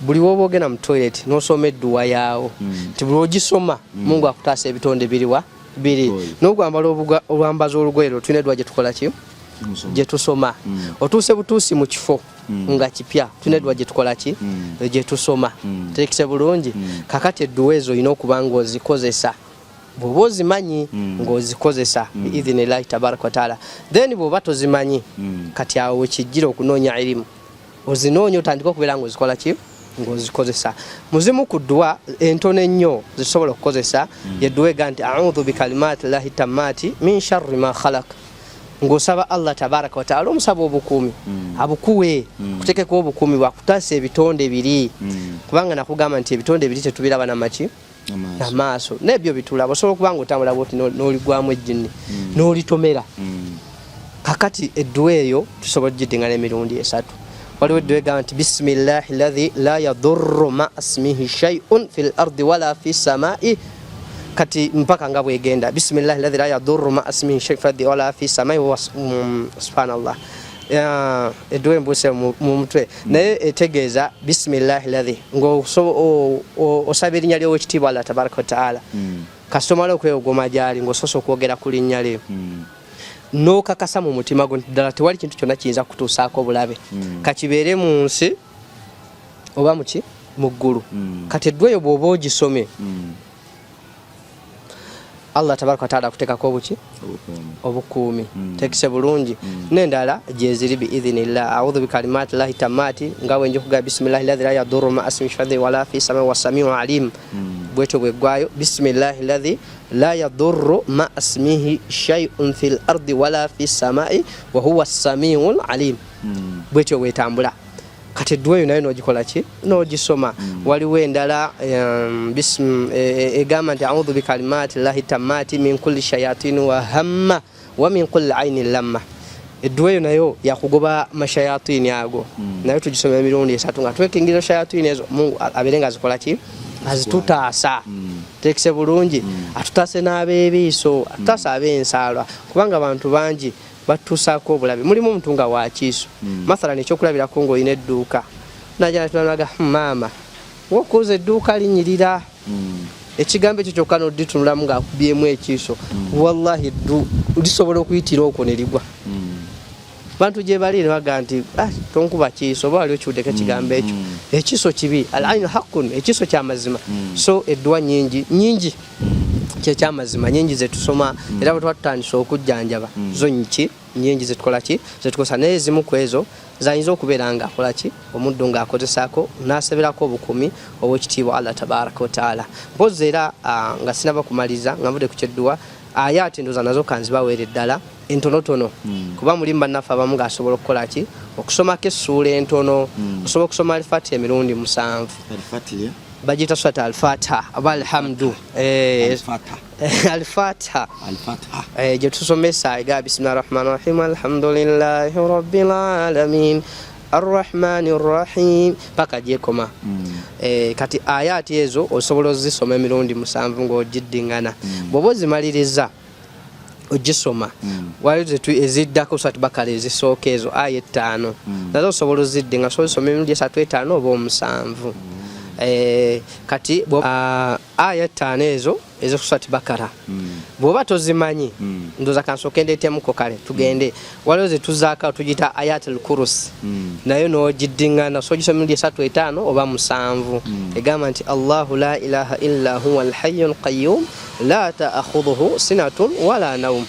buli woba ogenda mu toilet n'osoma edduwa yaawo nti buli ogisoma Mungu akutaasa ebitonde biri n'okwambala olwambaza olugoye lwo tulina edduwa gye tukola ki gye tusoma otuuse butuusi mu kifo nga kipya tulina edduwa gye tukola ki gye tusoma terekise bulungi kakati edduwa ezo olina okuba ng'ozikozesa bw'oba ozimanyi ng'ozikozesa biidhinillahi tabaraka wa taala then bw'oba tozimanyi kati awo wekijjira okunoonya irimu ozinoonya otandika okubeera ng'ozikola ki ng'ozikozesa muzimu ku dduwa entono ennyo zisobola okukozesa yedduwa ega nti a'udhu bikalimati llahi tammati min sharri ma khalaq ng'osaba Allah tabaraka wa ta'ala omusaba obukuumi abukuwe kutekeko obukuumi bwakutaasa ebitonde biri kubanga nakugamba nti ebitonde biri tetubiraba namaki namaaso nebyo bitulaba osobola okuba nga otambula bwoti n'oligwamu ejjini n'olitomera kakati edduwa eyo tusobola ogidingana emirundi 3 waliwo edduwa egamba nti bisimillahi alladhi la yadurru ma ismihi shay'un fil ardi wala fi samai kati mpaka nga bwegenda bisimillahi alladhi la yadurru ma ismihi shay'un fil ardi wala fi samai subhanallah edduwa embuuse mu mutwe naye etegeeza bisimillahi alladhi ng'osaba erinnya ly'owekitiibwa Allah tabaraka wa ta'ala kasomala okweyogoma gyali ng'osoose okwogera ku linnya lye n'okakasa mu mutima gwo ddala tewali kintu kyonna kiyinza kutuusaako bulabe kakibeere mu nsi oba muki mu ggulu kati edduwa eyo bw'oba ogisome Allah tabaraka wa taala kutekako obuki obukuumi tekise bulungi n'endala gyeziri biidhinillah a'udhu bikalimati llahi tammati nga bwe njokuga bisimillahi ladhi la yadurru ma asmi shadhi wala fi sama wa samiu alim bwetyo bweggwayo bisimillahi ladhi la yadurru ma asmihi shay'un fil ardi wala fi samai wa huwa samiul alim bwetyo bwetambula kati eddwa eyo nayo n'ogikola ki n'ogisoma waliwo endala egamba nti a'udhu bikalimati llahi tammati min kulli shayatin wa hamma wa min kulli ainin lamma eddwa eyo nayo yakugoba mashayatini ago nayo tugisoma emirundi 3 nga twekingira shayatini ezo Mungu abeere nga azikola ki azitutaasa tekise bulungi atutaase n'abeebiiso atutaase ab'ensaalwa kubanga abantu bangi batusaako obulabe mulimu omuntu nga wakiiso mathalan ekyokulabirako ng'olina edduuka najja natulaga maama wokuuza edduuka linyirira ekigambo ekyo kyokka n'oditunulamu ng'akubyemu ekiiso wallahi lisobola okuyitira okwo ne ligwa bantu gye bali ne baga nti tonkuba kiiso oba wali okiwuddeko ekigambo ekyo ekiiso kibi al ainu haqqun ekiiso kyamazima so eddwa nyingi kyamazima nyingi zetusoma era bwe twatutandisa okujjanjaba zo nyiki nyingi zetukola ki zetukosa naye ezimu ku ezo zayinza okubeera nga akola ki omuddu ng'akozesaako n'aseberako obukumi obw'ekitiibwa Allah tabaraka wa taala mpozi era nga sinaba kumaliza nga mvudde ku kyedduwa ayati ndoza nazo kanzibaweera eddala entonotono kuba mulimu bannaffe abamu ng'asobola okukola ki okusomako essuula entono osobola okusoma alifatiha emirundi 7 bajita swata al-fatiha walhamdu al-fatiha je tusomesa iga bismillahir rahmanir rahim alhamdulillahi rabbil alamin arrahmanir rahim paka je koma kati ayati ezo osobola zisoma emirundi 7 ng'ogiddingana bwoba ozimaliriza ogisoma waliwo eziddako swati bakale ezisooka ezo aya 5 nazo osobola oziddinga so osoma emirundi 3 oba 7 kati aya 5 ezo swati bakara bwoba tozimanyi ndoza kansooka ndeetemuko kale tugende waliwo zetuzaaka tugita ayatul kursi nayo n'ogiddingana so ogisoma emirundi 3 oba 7 egamba nti Allahu la ilaha illa huwa al-hayyul qayyum la ta'khudhuhu sinatun wala nawm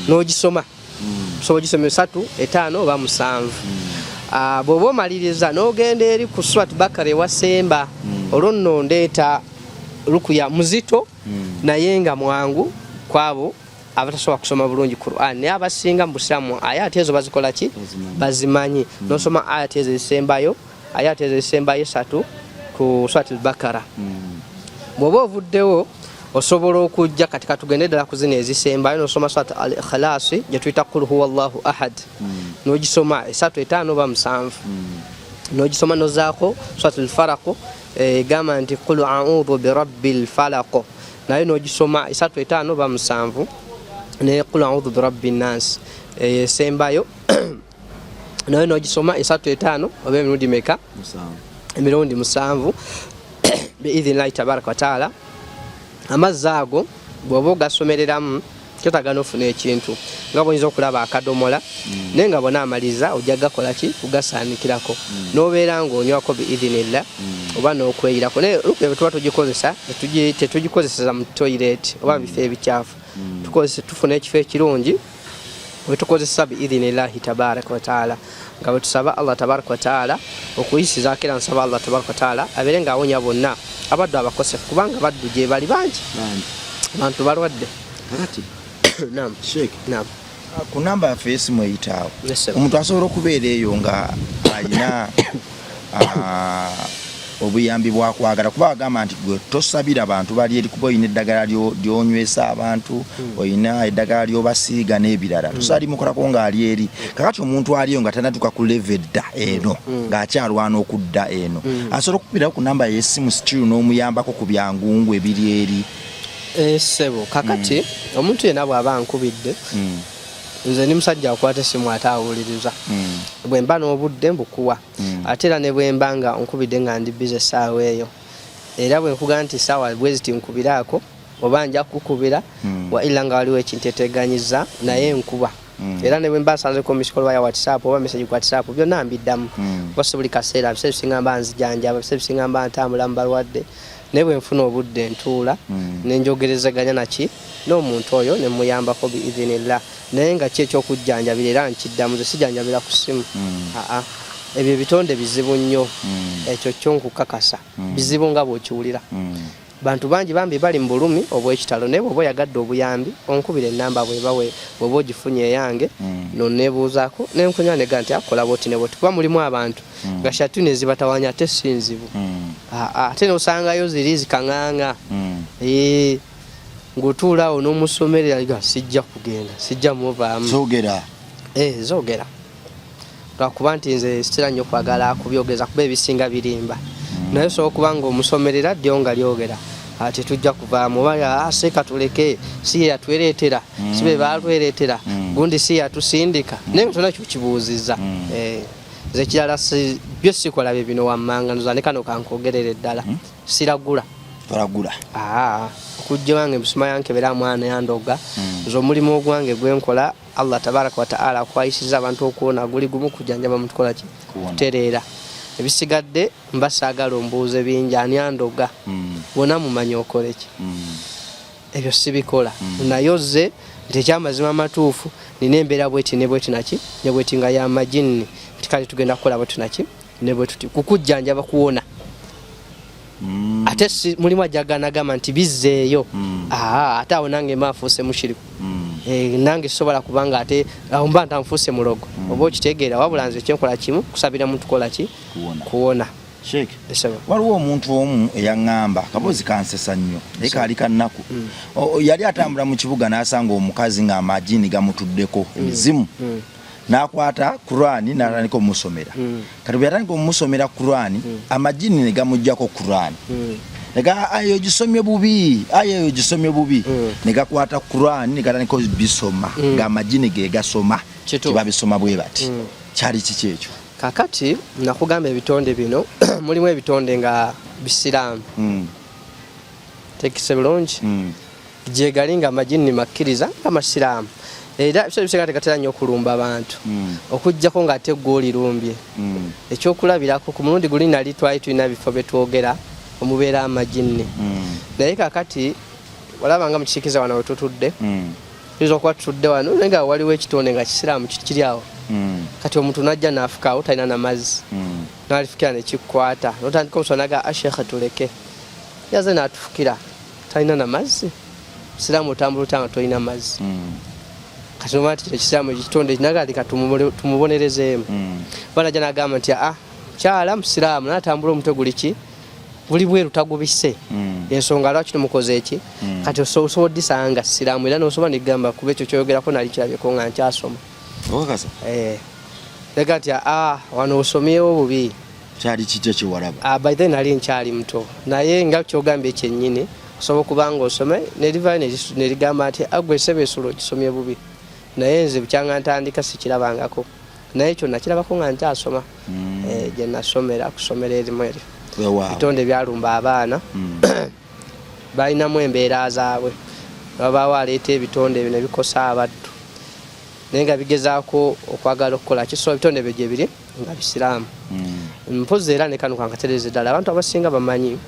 n'ogisoma so ogisoma 3 5 oba 7 bwoba omaliriza n'ogenda eri ku swati bakara ewasemba olwo nno ndeeta lukuya muzito naye nga mwangu kwabo abatasobola kusoma bulungi Qur'an naye abasinga mu Busiramu ayati ezo bazikola ki bazimanyi n'osoma ayati ezo ezisembayo 3 ku swati al-bakara bwoba ovuddewo osobola okujja katika tugende ddala ku zino ezisembayo n'osoma swati al-ikhlas gye tuyita qul huwallahu ahad n'ogisoma 3 5 oba 7 n'ogisoma nozaako swati al-falaq egamba nti qul a'udhu birabbil falaq nayo n'ogisoma 3 5 oba 7 ne qul a'udhu birabbin nas esembayo nayo n'ogisoma 3 5 oba emirundi meka emirundi 7 biidhnillahi tabaraka wa taala amazzi ago bw'oba ogasomereramu kyotagana ofuna ekintu nga bw'oyinza okulaba akadomola naye nga bonaamaliza ojja gakola ki kugasaanikirako n'obeera ng'onywako biidhinillah oba n'okweyirako naye olukwe bwe tuba tugikozesa tetugikozeseza mu toilet oba bifo ebikyafu tufuna ekifo ekirungi bwe tukozesa biidhinillahi tabaraka wa taala nga bwe tusaba Allah tabaraka wa taala okuyisizaako era nsaba Allah tabaraka wa taala abeere ng'awonya bonna abaddu abakosefu kubanga baddu gye bali bangi abantu balwadde naam Sheikh naam ku namba yaffe esimu eyitaawo omuntu asobola okubeera eyo nga alina obuyambi bwakwagala kuba agamba nti gwe tosabira abantu bali eri kuba olina eddagala lyonywesa abantu olina eddagala lyobasiiga n'ebirala tosali mukolako ng'ali eri kakati omuntu aliyo nga tanatuuka ku level dda eno ng'akyalwana okudda eno asobola okukubirawo ku namba y'essimu still n'omuyambako ku byangungu ebiri eri sebo kakati omuntu yenna bw'aba ankubidde nze ndi musajja akwata essimu ate awuliriza bwe mba n'obudde mbukuwa ate era ne bwe mba nga nkubidde nga ndi bize essaawa eyo era bwe nkugaa nti essaawa bwe ziti nkubiraako oba nja kukubira wa illa nga waliwo ekintu eteganyiza naye nkuba era ne bwe mba nsanzeko misikolo ya WhatsApp oba message ku WhatsApp byonna mbiddamu bose buli kaseera biseera bisinga mba nzijanjaba biseera bisinga mba ntambula mu balwadde naye bwe nfuna obudde ntuula nenjogerezaganya naki n'omuntu oyo ne muyambako biidhinillah naye nga ki ekyokujjanjabira era nkiddamu ze sijjanjabira ku ssimu ebyo ebitonde bizibu nnyo ekyo kyo nkukakasa bizibu nga bw'okiwulira bantu bangi bambi bali mu bulumi obw'ekitalo naye bw'oba oyagadde obuyambi onkubira ennamba bw'oba ogifunye eyange nonneebuuzaako nenkunya nega nti akola bwoti ne bwoti kuba mulimu abantu nga shatuni ezibatawanya ate si nzibu ate nosangayo ziri zikaŋŋaŋa ng'otuulaawo n'omusomerera sijja kugenda sijja muvaamu zoogera lwakuba nti nze sitera nnyo kwagala kubyogeza kuba ebisinga birimba naye osobola okuba nga omusomerera ddyo nga lyogera tetujja kuvaamu oba seeka tuleke si ye yatwereetera si be balwereetera gundi si yatusindika naye tona kyokibuuzizza nze kirala byo sikola bye bino wammanga nzane kano kankogerera eddala siragula okujja wange ebisuma yankebera mwana yandoga nze omulimu ogwange gwenkola Allah tabaraka wa ta'ala akwayisiza abantu okuwona guli gumu kujjanjaba mutukola ki kutereera ebisigadde mbasaagala ombuuze bingi ani andoga wona mumanyi okole ki ebyo sibikola nayoze nti ekyamazima amatuufu nina embeera bweti ne bweti naki ne bweti nga y'amajinni nti kale tugenda kukola bweti naki ne bwe tuti kukujjanjaba kuwona ate mulimu ajaganagamba nti bizzeeyo ate awo nange maafuuse mushiriku nange sobola kubanga ate awo mba ntanfuuse mulogo oba okitegeera wabula nze ekyenkola kimu kusabira muntu kola ki kuwona Sheikh waliwo omuntu omu eyaŋŋamba kabozi kansesa nnyo naye kaali kannaku yali atambula mu kibuga n'asanga omukazi ng'amajini gamutuddeko emizimu n'akwata Qur'ani n'atandika omusomera kati bwe yatandika omusomera Qur'ani amajini ne gamuggyako Qur'ani nega ayo gisomye bubi ne gakwata Qur'ani ne gatandika bisoma ng'amajini ge gasoma tebabisoma bwe bati kyali kiki ekyo kakati nakugamba ebitonde bino mulimu ebitonde nga bisiraamu tekise bulungi gyegali nga amajini makkiriza amasiraamu era biseera tegatera nnyo okulumba abantu okujjako ng'ate gw'olirumbye ekyokulabirako ku mulundi guli nali twali tulina bifo betwogera omubeera amajini naye kakati walabanga mu kisikiza wano wetutudde tuyinza okuba tutudde wano naye nga waliwo ekitonde nga kisiraamu kiri awo kati omuntu najja n'afukaawo talina n'amazzi n'alifukira nekikkwata n'otandika omusonaga ashekhe tuleke yaze n'atufukira talina n'amazzi siraamu otambula otanga tolina mazzi kati noba nti kino kisiraamu ekitonde kinagalika tumubonerezeemu banajja n'agamba nti kyala musiraamu n'atambula omutwe guli ki buli bweru tagubise ensonga lwaki tumukoze eki kati osobola oddisanga siraamu era n'osobola negamba kuba ekyo kyoyogerako nali kirabyeko nga nkyasoma lega nti wano osomyewo bubi kyali kityo kyewalaba by then nali nkyali muto naye nga kyogamba ekyennyini osobola okuba nga osome nerivayo nerigamba nti agwe sebesulo kisomye bubi naye nze bukyanga ntandika sikirabangako naye kyonna kirabako nga nkyasoma gye nasomera kusomera erimu eryo bitonde byalumba abaana balinamu embeera zaabwe babaawo aleeta ebitonde ebyo ne bikosa abaddu naye nga bigezaako okwagala okukola kiso ebitonde ebyo gye biri nga bisiraamu mpozi era ne kano kankatereze ddala abantu abasinga bamanyi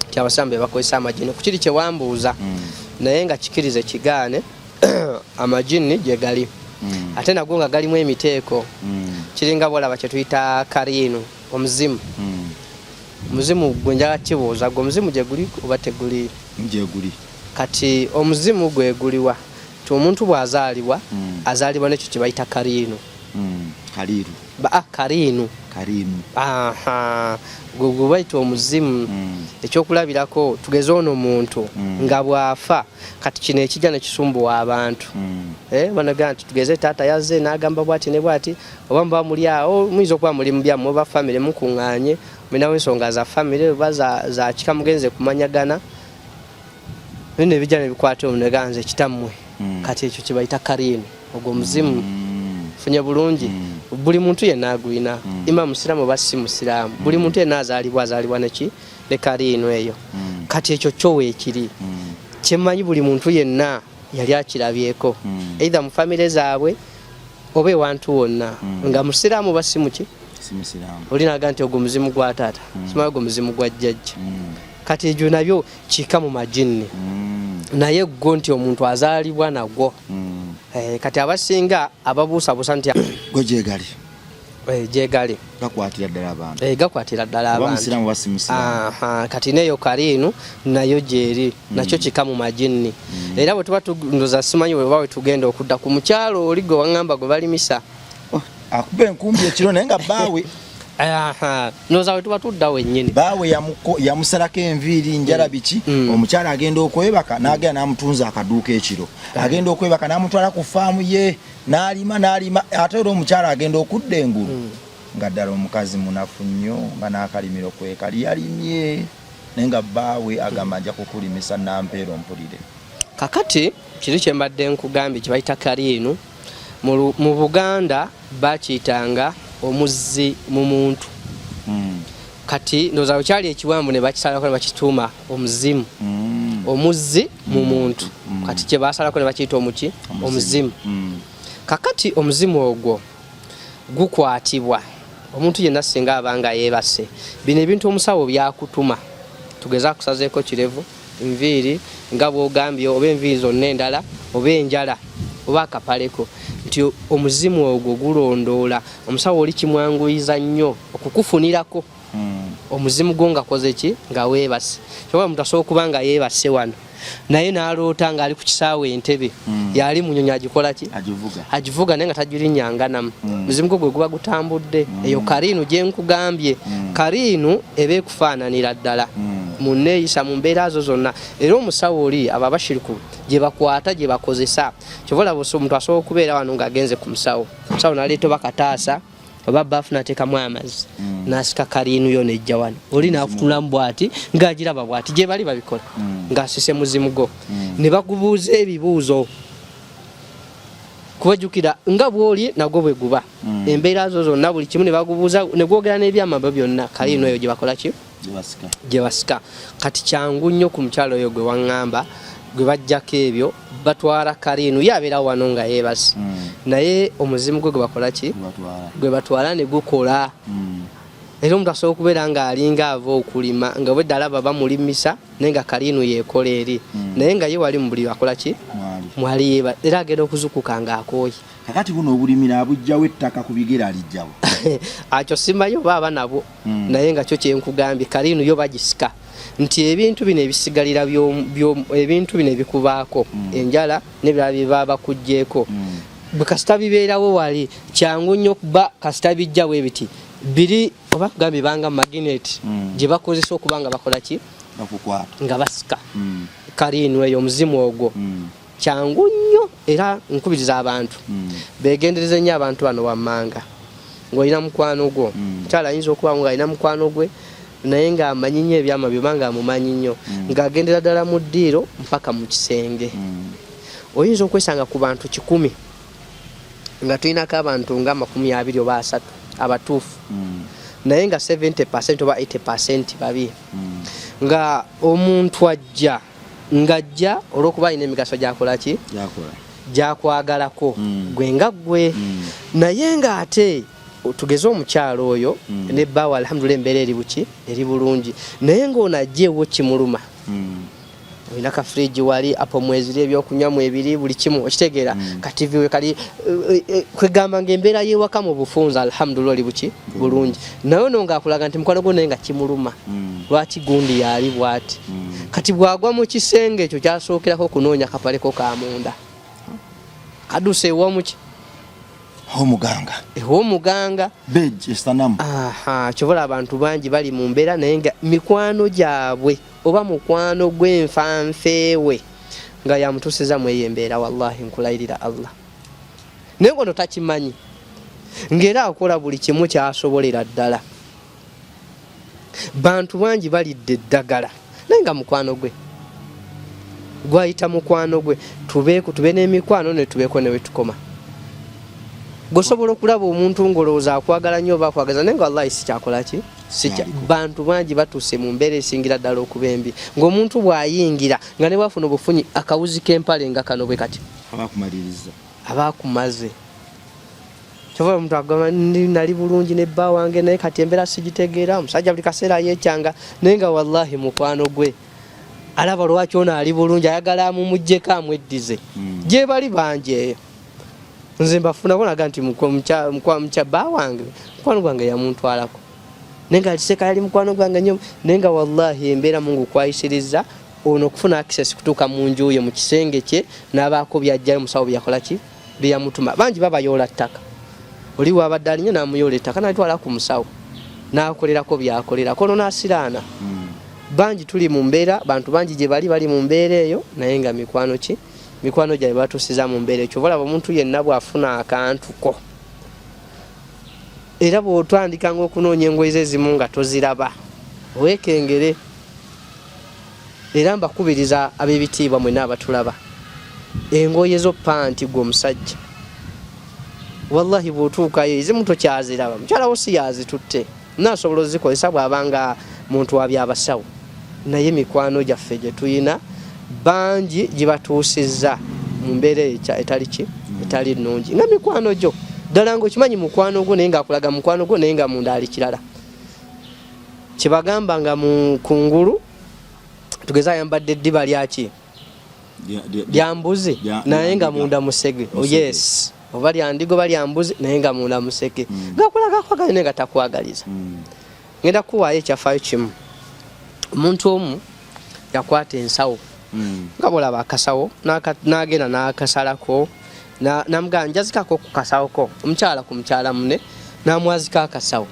nti abasiraamu be bakozesa amajini ku kiri kye wambuuza naye nga kikirize kigaane amajini gye gali ate nago nga galimu emiteeko kiringa bwolaba kye tuyita kariinu omuzimu omuzimu gwe njala kibuuza gwe omuzimu gye guli oba teguli kati omuzimu gweguliwa ti omuntu bw'azaalibwa azaalibwa nekyo kye bayita kariinu kariinu gwe bayita omuzimu ekyokulabirako tugeze ono muntu nga bw'afa kati kino ekijja ne kisumbuwa abantu banaga nti tugeze taata yazze n'agamba bwati ne bwati oba muba muli awo muyinza okuba muli mu byammwe oba famire mukuŋŋaanye mulinawo ensonga za famire oba za kika mugenze kumanyagana bino ebijja ne bikwata omuneganze kitammwe kati ekyo kye bayita kariinu ogwo omuzimu funye bulungi buli muntu yenna agwina ima musiraamu oba si musiraamu buli muntu yenna azaalibwa neki ne kariinu eyo kati ekyo kyo weekiri kyemmanyi buli muntu yenna yali akirabyeko either mu famire zaabwe oba ewantu wonna nga musiraamu oba si muki olinaga nti ogwo muzimu gwa taata simanyi ogwo muzimu gwa jjajja kati ebyo nabyo kika mu majini naye gwo nti omuntu azaalibwa nagwo kati abasinga ababuusabuusa nti gwe gyegali gyegali gakwatira ddala abantu gakwatira ddala abantu kati neyo kaliinu nayo gyeri nakyo kika mu majini era bwe tuba tundoza simanyi bwe bawe tugenda okudda ku mukyalo oli gwe waŋŋamba gwe balimisa akuba enkumbi ekiro naye nga baawe noza we tuba tuddawo ennyini baawe yamusalako enviiri njala biki omukyala agenda okwebaka n'agenda n'amutunza akaduuka ekiro agenda okwebaka n'amutwala ku faamu ye n'alima ate era omukyala agenda okudda engulu nga ddala omukazi munafu nnyo nga n'akalimiro kwekali yalimye naye nga baawe agamba ajja kukulimisa nampeera ompulire kakati kiri kye mbadde nkugambye kye bayita kaliinu mu Buganda bakiyitanga omuzzi mu muntu kati ndoza okyali ekiwambu ne bakisalako ne bakituuma omuzimu omuzzi mu muntu kati kye basalako ne bakiyita omuki omuzimu kakati omuzimu ogwo gukwatibwa omuntu yenna singa abanga yeebase bino ebintu omusawo byakutuma tugeza kusazeeko kirevu enviiri nga bwogambye oba enviiri zonna endala oba enjala oba akapaleko nti omuzimu ogwo gulondoola omusawo oli kimwanguyiza nnyo okukufunirako omuzimu gwo nga koze ki nga weebase kyoba omuntu asobola okuba nga yeebase wano naye n'aloota ng'ali ku kisaawe entebe yali munyonyi agikola ki agivuga naye nga tagirinnyanganamu omuzimu gwo gwe guba gutambudde eyo kaliinu gye nkugambye kaliinu eba ekufaananira ddala mu nneeyisa mu mbeera zo zonna era omusawo oli aba abashiriku gye bakwata gye bakozesa kyova olaba omuntu asobola okubeera wano ng'agenze ku musawo omusawo n'aleeta oba kataasa oba baafu n'ateekamu amazzi n'asika kaliinu yo nejja wano oli n'akutulamu bw'ati ng'agiraba bw'ati gye bali babikola ng'asise muzimu gwo ne bakubuuza ebibuuzo kubajjukira nga bw'oli nagwo bwe guba embeera zo zonna buli kimu ne bakubuuza ne gwogera n'ebyamabo byonna kaliinu eyo gye bakola ki gye basika kati kyangu nnyo ku mukyalo oyo gwe waŋŋamba gwe bajjako ebyo batwala kaliinu yabeera wano nga yeebase naye omuzimu gwe gwe bakola ki gwe batwala ne gukola era omuntu asobola okubeera ng'alinga ava okulima nga bwe ddala baba mulimisa naye nga kaliinu yeekola eri naye nga ye wali mu buli akola ki mwali yeeba era agenda okuzukuka ng'akooye kakati buno obulimira abujjawo ettaka ku bigere alijjawo akyo simanyi oba aba nabwo naye nga kyo kyenkugambye kaliinu yo bagisika nti ebintu bino ebisigalira ebintu bino ebikubaako enjala n'ebirala bye baba bakugjeeko bwe kasita bibeerawo wali kyangu nnyo kuba kasita bijjawo ebiti biri oba kugambye banga magineti gye bakozesa okuba nga bakola ki nga basika kaliinu eyo omuzimu ogwo kyangu nnyo era nkubiriza abantu begendereze nnyo abantu bano wammanga ng'olina mukwano gwo mukyala ayinza okuba ng'alina mukwano gwe naye ng'amanyi nnyo ebyama byoba ng'amumanyi nnyo ng'agendera ddala mu ddiiro mpaka mu kisenge oyinza okwesanga ku bantu 100 nga tulinako abantu nga 20 oba 30 abatuufu naye nga 70% oba 80% babi nga omuntu ajja ng'ajja olw'okuba alina emigaso gyakola ki gyakwagalako gwe nga gwe naye ng'ate tugeze omukyalo oyo ne bbaawe alhamdulillah embeera eri buki eri bulungi naye ng'onajja ewo kimuluma olina ka fridge wali apo mweziri ebyokunywamu ebiri buli kimu okitegeera kativi we kali kwegamba ng'embeera y'ewaka mu bufunza alhamdulillah oli buki bulungi naye ono ng'akulaga nti mukwano gwo naye nga kimuluma lwaki gundi yali bw'ati kati bw'agwa mu kisenge ekyo kyasookerako kunoonya kapaleko ka munda kaduse ew'omuki omuganga beje sanamu kyobola abantu bangi bali mu mbeera naye nga mikwano gyabwe oba mukwano gw'enfanfeewe nga yamutuusiza mu eyo embeera wallahi nkulayirira Allah naye ngono takimanyi ng'era akola buli kimu kyasobolera ddala bantu bangi balidde eddagala naye nga mukwano gwe gwayita mukwano gwe tube n'emikwano ne tubeeko ne we tukoma gosobola okulaba omuntu ngolowooza akwagala nnyo oba akwagaza naye nga wallahi si kyakola ki bantu bangi batuuse mu mbeera esingira ddala okuba embi ng'omuntu bw'ayingira nga ne bwafuna obufunyi akawuzi k'empale nga kano bwe kati aba akumaze kyova omuntu agamba nali bulungi ne bba wange naye kati embeera sigitegeera omusajja buli kaseera yeekyanga naye nga wallahi mukwano gwe alaba lwaki ono ali bulungi ayagala amumuggyeko amweddize gye bali bangi eyo nze mbafunako naga nti mukya bba wange mukwano gwange yamuntwalako naye nga aliseka yali mukwano gwange nnyo naye nga wallahi embeera Mungu kwayisiriza ono okufuna access kutuuka mu nju ye mu kisenge kye n'abaako byajjayo musawo byakola ki byamutuma bangi babayoola ttaka oli wabadde alinye n'amuyoola ettaka n'alitwala ku musawo n'akolerako byakolerako ono n'asiraana bangi tuli mu mbeera bantu bangi gye bali mu mbeera eyo naye nga mikwano gyabwe batuusiza mu mbeera ekyo olaba omuntu yenna bw'afuna akantuko era bw'otandikanga okunoonya engoye ezimu nga toziraba weekengere era mbakubiriza ab'ebitiibwa mwenna abatulaba engoye zo panti gwe omusajja wallahi bw'otuukayo ezimu tokyaziraba mukyala wo si yazitutte naasobola ozikozesa bw'abanga muntu wa byabasawo naye mikwano gyaffe gye tuyina bangi gibatuusizza mu mbeera etali nnungi nga mikwano gyo ddala ng'okimanyi mukwano gwo naye ng'akulaga mukwano gwo naye nga munda ali kirala kyebagamba nga kungulu tugeza ayambadde eddiba lyaki lyambuzi naye nga munda musege yes oba lyandigo balyambuzi naye nga munda museke ng'akulaga akwagala naye nga takwagaliza ngenda kuwaayo ekyafaayo kimu omuntu omu yakwata ensawo nga bwolaba akasawo n'agenda n'akasalako namugamba njazikako ku kasawo ko omukyala ku mukyala mune n'amwazika akasawo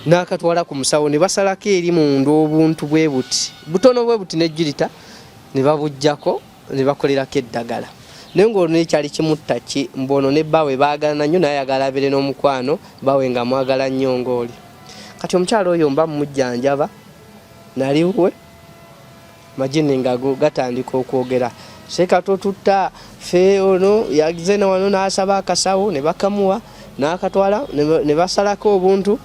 n'akatwala ku musawo ne basalako eri munda obuntu bwe buti butono bwe buti nejjirita ne babujjako ne bakolerako eddagala naye ng'olwo nekyali kimutta ki mbono ne bbawe baagala nnyo naye ayagala abeere n'omukwano bawe nga mwagala nnyo ng'oli kati omukyala oyo mba mumujjanjaba naliwe majini nga gatandika okwogera sekato tutta fe ono yagizena wano n'asaba akasawo ne bakamuwa n'akatwala ne basalako obuntu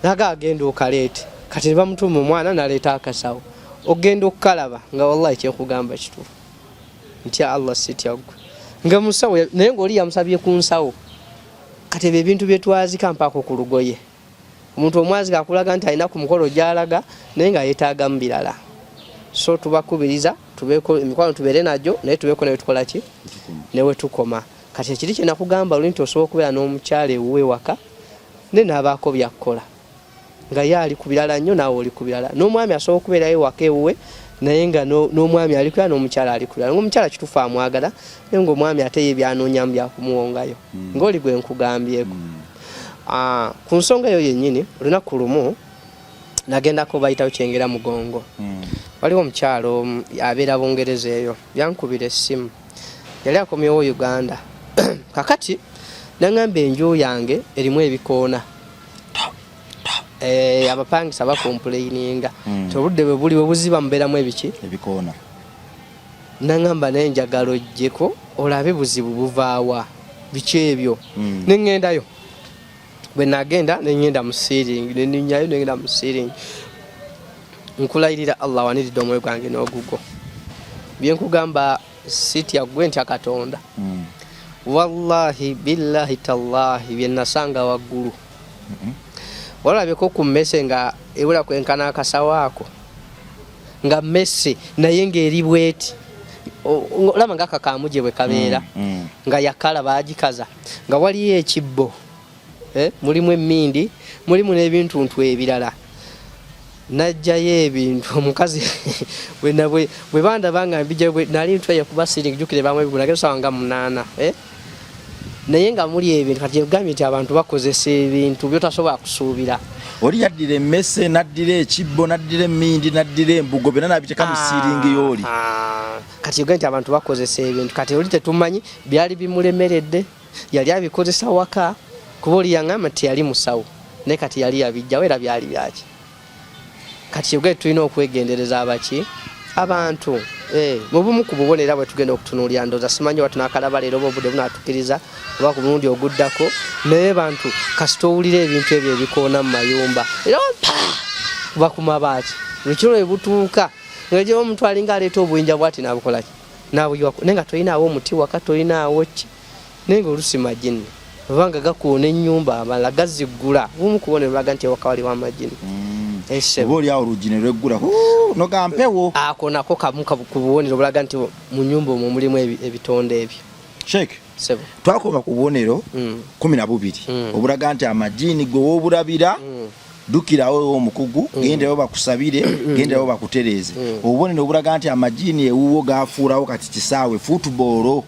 naga agenda okaleete kati ne bamutuma omwana n'aleeta akasawo ogenda okukalaba nga wallahi kyekugamba kituufu ntya Allah sitya gwe nga musawo naye ng'oli yamusabye ku nsawo kati ebyo ebintu bye twazika mpaako ku lugoye omuntu omwazika akulaga nti alina ku mukolo gy'alaga naye nga yeetaaga mu birala so tubakubiriza emikwano tubeere najjo naye tubeeko newe tukola ki newe tukoma kati ekiri kye nakugamba luli nti osobola okubeera n'omukyala ewuwe waka ne n'abaako byakkola nga ye ali ku birala nnyo naawe oli ku birala n'omwami asobola okubeerayo waka ewuwe naye nga n'omwami ali kubira n'omukyala ali kubira ng'omukyala kituufu amwagala naye ng'omwami ate ye byanoonyamu byakumuwongayo ng'oli gwe nkugambyeko ku nsonga eyo yennyini olunaku lumu nagendako bayitawo Kyengera Mugongo waliwo omukyalo abeera Bungereza eyo yankubira essimu yali akomyewo Uganda kakati naŋŋamba enju yange erimu ebikoona abapangisa bakompuleininga obudde bwe buli bwe buziba mubeeramu ebikoona naŋŋamba naye njagala ojjeko olabe buzibu buvaawa biki ebyo neŋŋendayo bwe nagenda neŋŋenda mu siiringi neninyayo nengenda mu siiringi nkulayirira Allah waniridde omwoyo gwange n'ogugo byenkugamba sitya gwe ntya Katonda wallahi billahi tallahi byenasanga waggulu walabyeko ku mmese nga ewula kwenkana akasawo ako nga mmese naye ng'eri bweti olaba nga akakamuje bwe kabeera nga yakala baagikaza nga waliyo ekibbo mulimu emmindi mulimu n'ebintuntu ebirala najjayo ebintu omukazi bwe bandaba nga mbijja nali ntwaye kuba siringi jjukire bamu ebigula gesawa nga 8 naye nga muli ebintu kati egambye nti abantu bakozesa ebintu byotasobola kusuubira oli yaddira emmese naddira ekibbo naddira emmindi naddira embugo byonna nabiteeka mu siiringi y'oli kati egambye nti abantu bakozesa ebintu kati oli tetumanyi byali bimulemeredde yali abikozesa waka kuba oli yaŋŋamba nti yali musawo naye kati yali yabijjawo era byali byaki kati yogere tulina okwegendereza abaki abantu mu bumu ku bubonera bwe tugenda okutunuulira ndooza simanyi oba tunaakalaba leero oba obudde bunaatukkiriza oba ku mulundi oguddako naye bantu kasita owulira ebintu ebyo ebikoona mu mayumba era kuba ku mabaati lukiro lwe butuuka ngaegyewo omuntu alinga aleeta obuyinja bwati nabukolaki nabuyiwako naye nga tolinaawo omuti waka tolinaawo ki naye nga olusi majini Vanga gakuona ennyumba amala gaziggula omu kubonera bulaga nti ewaka waliwo amagini. Oba oli awo oluggi lweggula no gampewo. Ako nako kamu ku bubonero bulaga nti mu nnyumba omwo mulimu ebitonde ebyo. Sheikh, Sebo. Twakoma ku bubonero 12 obulaga nti amagini gwe woobulabira dukirawo omukugu gendewo bakusabire gendewo bakutereze. Obubonero obulaga nti amagini ewuwo gafuurawo kati kisaawe football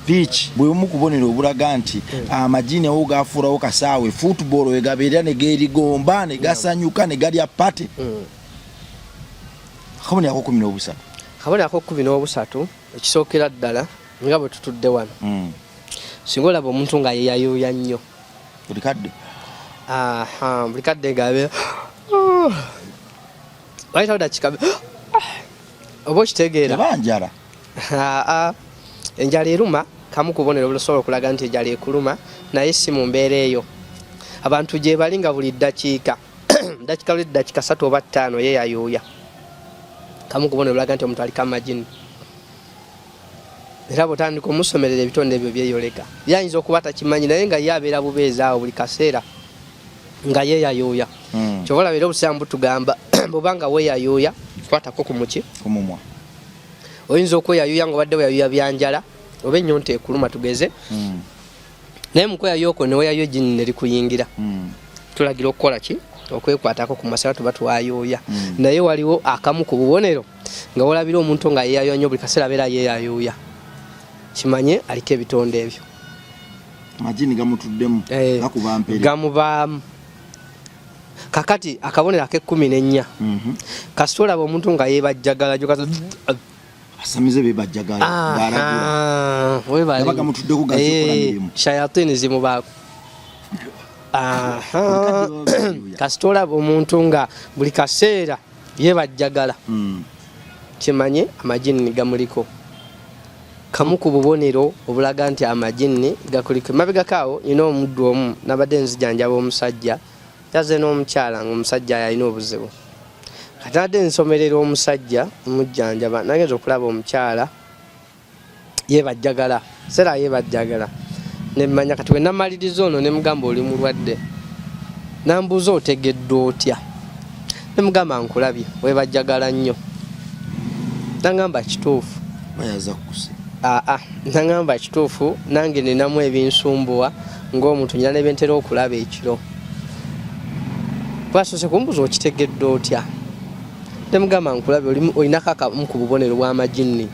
pitch bwe mu kubonero obulaga nti amagini ewuwo gafuurawo kasaawe football wegabeera ne geerigomba ne gasanyuka ne galya pate. Kabone ako 13. Kabone ako 13 ekisookera ddala nga bwe tutudde wano. Singa olaba omuntu nga yeyayuuya nnyo. Buli kadde. Buli kadde gabe. Wayitawo dakika. Oba okitegeera. Banjala. Enjala eruma kamu kubonera obusobola okulaga nti enjala ekuluma naye si mu mbeera eyo. Abantu gye balinga buli ddakiika. Dakiika 3 oba 5 yeyayuuya. Kamu kubonera obulaga nti omuntu aliko amagini. Era bw'otandika omusomerera ebitonde ebyo byeyoleka. Yayinza okuba takimanyi naye nga yabeera bubeezi awo buli kaseera nga yeeyayuuya. Kyova olaba era obusiramu butugamba bw'obanga weeyayuuya kwatako ku muki ku mumwa. Oyinza okweyayuuya ng'obadde weeyayuuya byanjala oba ennyonta ekuluma tugeze. Naye mu kweyayuuya okwo ne weeyayuuya ejjini ne likuyingira. Tulagira okukola ki? Okwekwatako ku masala tuba twayuuya. Naye waliwo akamu ku bubonero nga olabira omuntu nga yeeyayuuya nnyo buli kaseera abeera yeeyayuuya. Kimanye aliko ebitonde ebyo. Amagini gamutuddemu gakuba mpere. Gamubaamu. Kakati akabonero ake14. Kasita olaba omuntu nga yeebajjagala asamize bebajjagala baragula. Webali. Gamutuddeko gazikola mirimu. Shayatini zimubaako. Kasita olaba omuntu nga buli kaseera yeebajjagala. Kimanye amagini gamuliko. Kamu ku bubonero obulaga nti amagini gakuliko. Mabegakaawo ina omuddu omu nabadde nzijanjaba omusajja yaze n'omukyala ng'omusajja yalina obuzibu. Kati nadde nsomerera omusajja omujjanjaba nagenza okulaba omukyala yeebajjagala seera yeebajjagala nemmanya kati we namaliriza ono ne mugamba oli mulwadde nambuuza otegedde otya ne mugamba nkulabye weebajjagala nnyo nangamba kituufu bayaza kuse nangamba kituufu nange ninamu ebinsumbuwa ng'omuntu nyina ne bentera okulaba ekiro bwasose kumbuza okitegedde otya ne mugamba nkulabye olinako akamu ku bubonero bw'amagini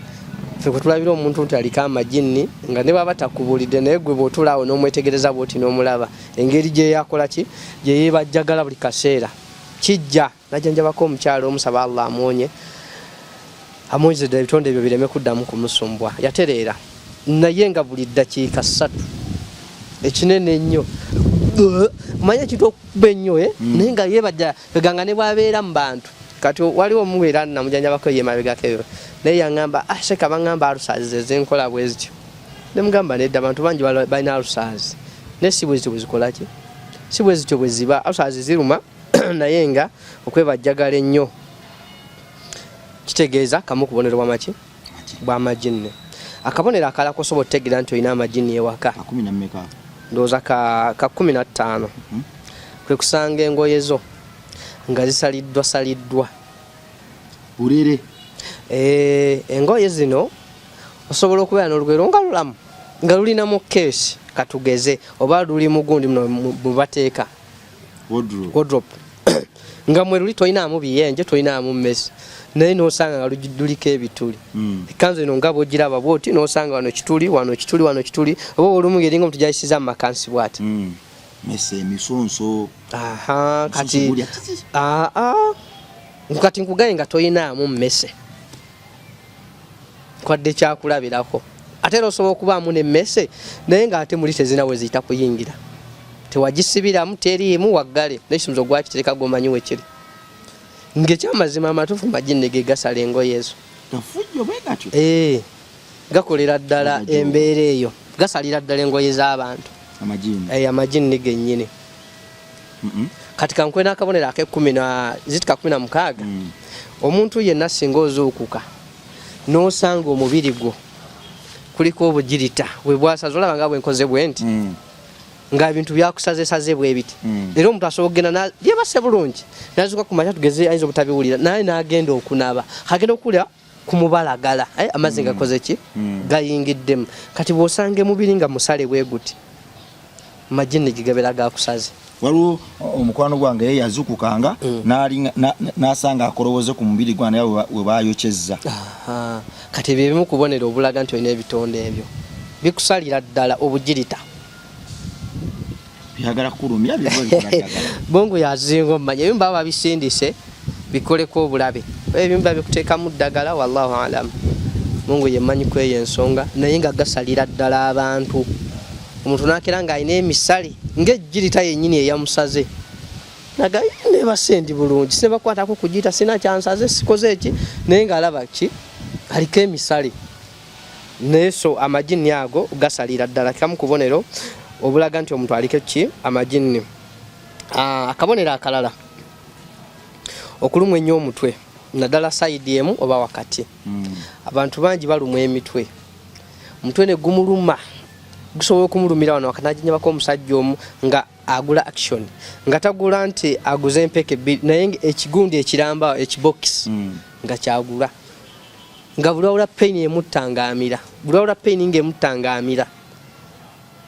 ffe kwe tulabira omuntu nti aliko amagini nga ne baba takubulidde naye gwe bw'otulaawo n'omwetegereza bw'oti n'omulaba engeri gye yakola ki gye yeebajjagala buli kaseera kijja najjanjabako omukyala omusaba Allah amuwonye amuwonyezedde ebitonde ebyo bireme kuddamu kumusumbwa yatereera naye nga buli ddakiika 3 ekinene ennyo manya kintu okuba ennyo naye nga yeebajja eganga ne bwabeera mu bantu kati waliwo omuweera namujanjabako ye mabegako ebyo naye yaŋŋamba seka baŋŋamba alusaazi ezenkola bwe zityo ne mugamba nedda abantu bangi balina alusaazi naye si bwe zityo bwe zikola ki si bwe zityo bwe ziba alusaazi ziruma naye nga okwebajjagala ennyo kitegeeza kamu kubonero bwamaki bw'amagini. Akabonero akalako osobola otegeera nti olina amagini ewaka ndowooza ka 15 kwe kusanga engoye zo nga zisaliddwa bulere. Engoye zino osobola okubeera n'olugero nga lulamu nga lulinamu keesi katugeze oba luli mugundi mu bateeka wardrobe nga mwe luli tolinaamu biyenje tolinaamu mmesi naye n'osanga nga luliko ebituli. Ekkanzu eno nga bw'ogiraba bw'oti n'osanga wano kituli wano kituli wano kituli oba olumu ng'eringa omuntu gyayisiza mu makansi bw'ati mese emisonso kati nkugaye nga tolinaamu mmese kwadde kyakulabirako ate era osobola okubaamu n'emmese naye ng'ate muli tezina we ziyita kuyingira tewagisibiramu teriimu waggale n'ekisumuzo gwakitereka gwomanyi we kiri ng'ekyamazima amatuufu magini ge gasala engoye ezo gakolera ddala embeera eyo gasalira ddala engoye z'abantu amagini gennyini. Kati kankwe n'akabonero zitika 16 omuntu yenna singa ozuukuka n'osanga omubiri gwo kuliko obugirita bwe bwasaze olaba nga bwenkoze bwe nti nga ebintu byakusaze bwe biti era omuntu asobola okugenda yeebase bulungi nazuka ku makya tugeze ayinza obutabiwulira naye n'agenda okunaba agenda okulya ku mubalagala amazzi gakoze ki gayingiddemu kati bw'osanga emubiri nga musale bwe guti amagini gigabera gakusaze waliwo omukwano gwange ye yazukukanga n'asanga akolowoze ku mubiri gwa naye we baayokyezza kati ebyo ebimu kubonera obulaga nti olina ebitonde ebyo bikusalira ddala obugirita byagala kulumya bongo yazinga omumanya ebimu baba babisindise bikoleko obulabe ebimu babikuteekamu ddagala wallahu alam mungu yemanyi kweyo ensonga naye nga gasalira ddala abantu omuntu nakera nga alina emisale ng'ejjirita yennyini eyamusaze naga nebasendi bulungi sinebakwatako kugiyita sina kyansaze sikoze eki naye ng'alaba ki aliko emisale naye so amagini ago gasalira ddala kamu kubonero obulaga nti omuntu aliko ki amagini akabonero akalala okulumwa ennyo omutwe naddala sayidi emu oba wakati abantu bangi balumwa emitwe omutwe ne gumuluma gusobola okumulumira wano wakanajinyabako omusajja omu nga agula action nga tagula nti aguze empeke naye ekigundi ekiramba ekibokisi nga kyagula nga bulawula pain emuttangaamira bulawula pain ng'emuttangaamira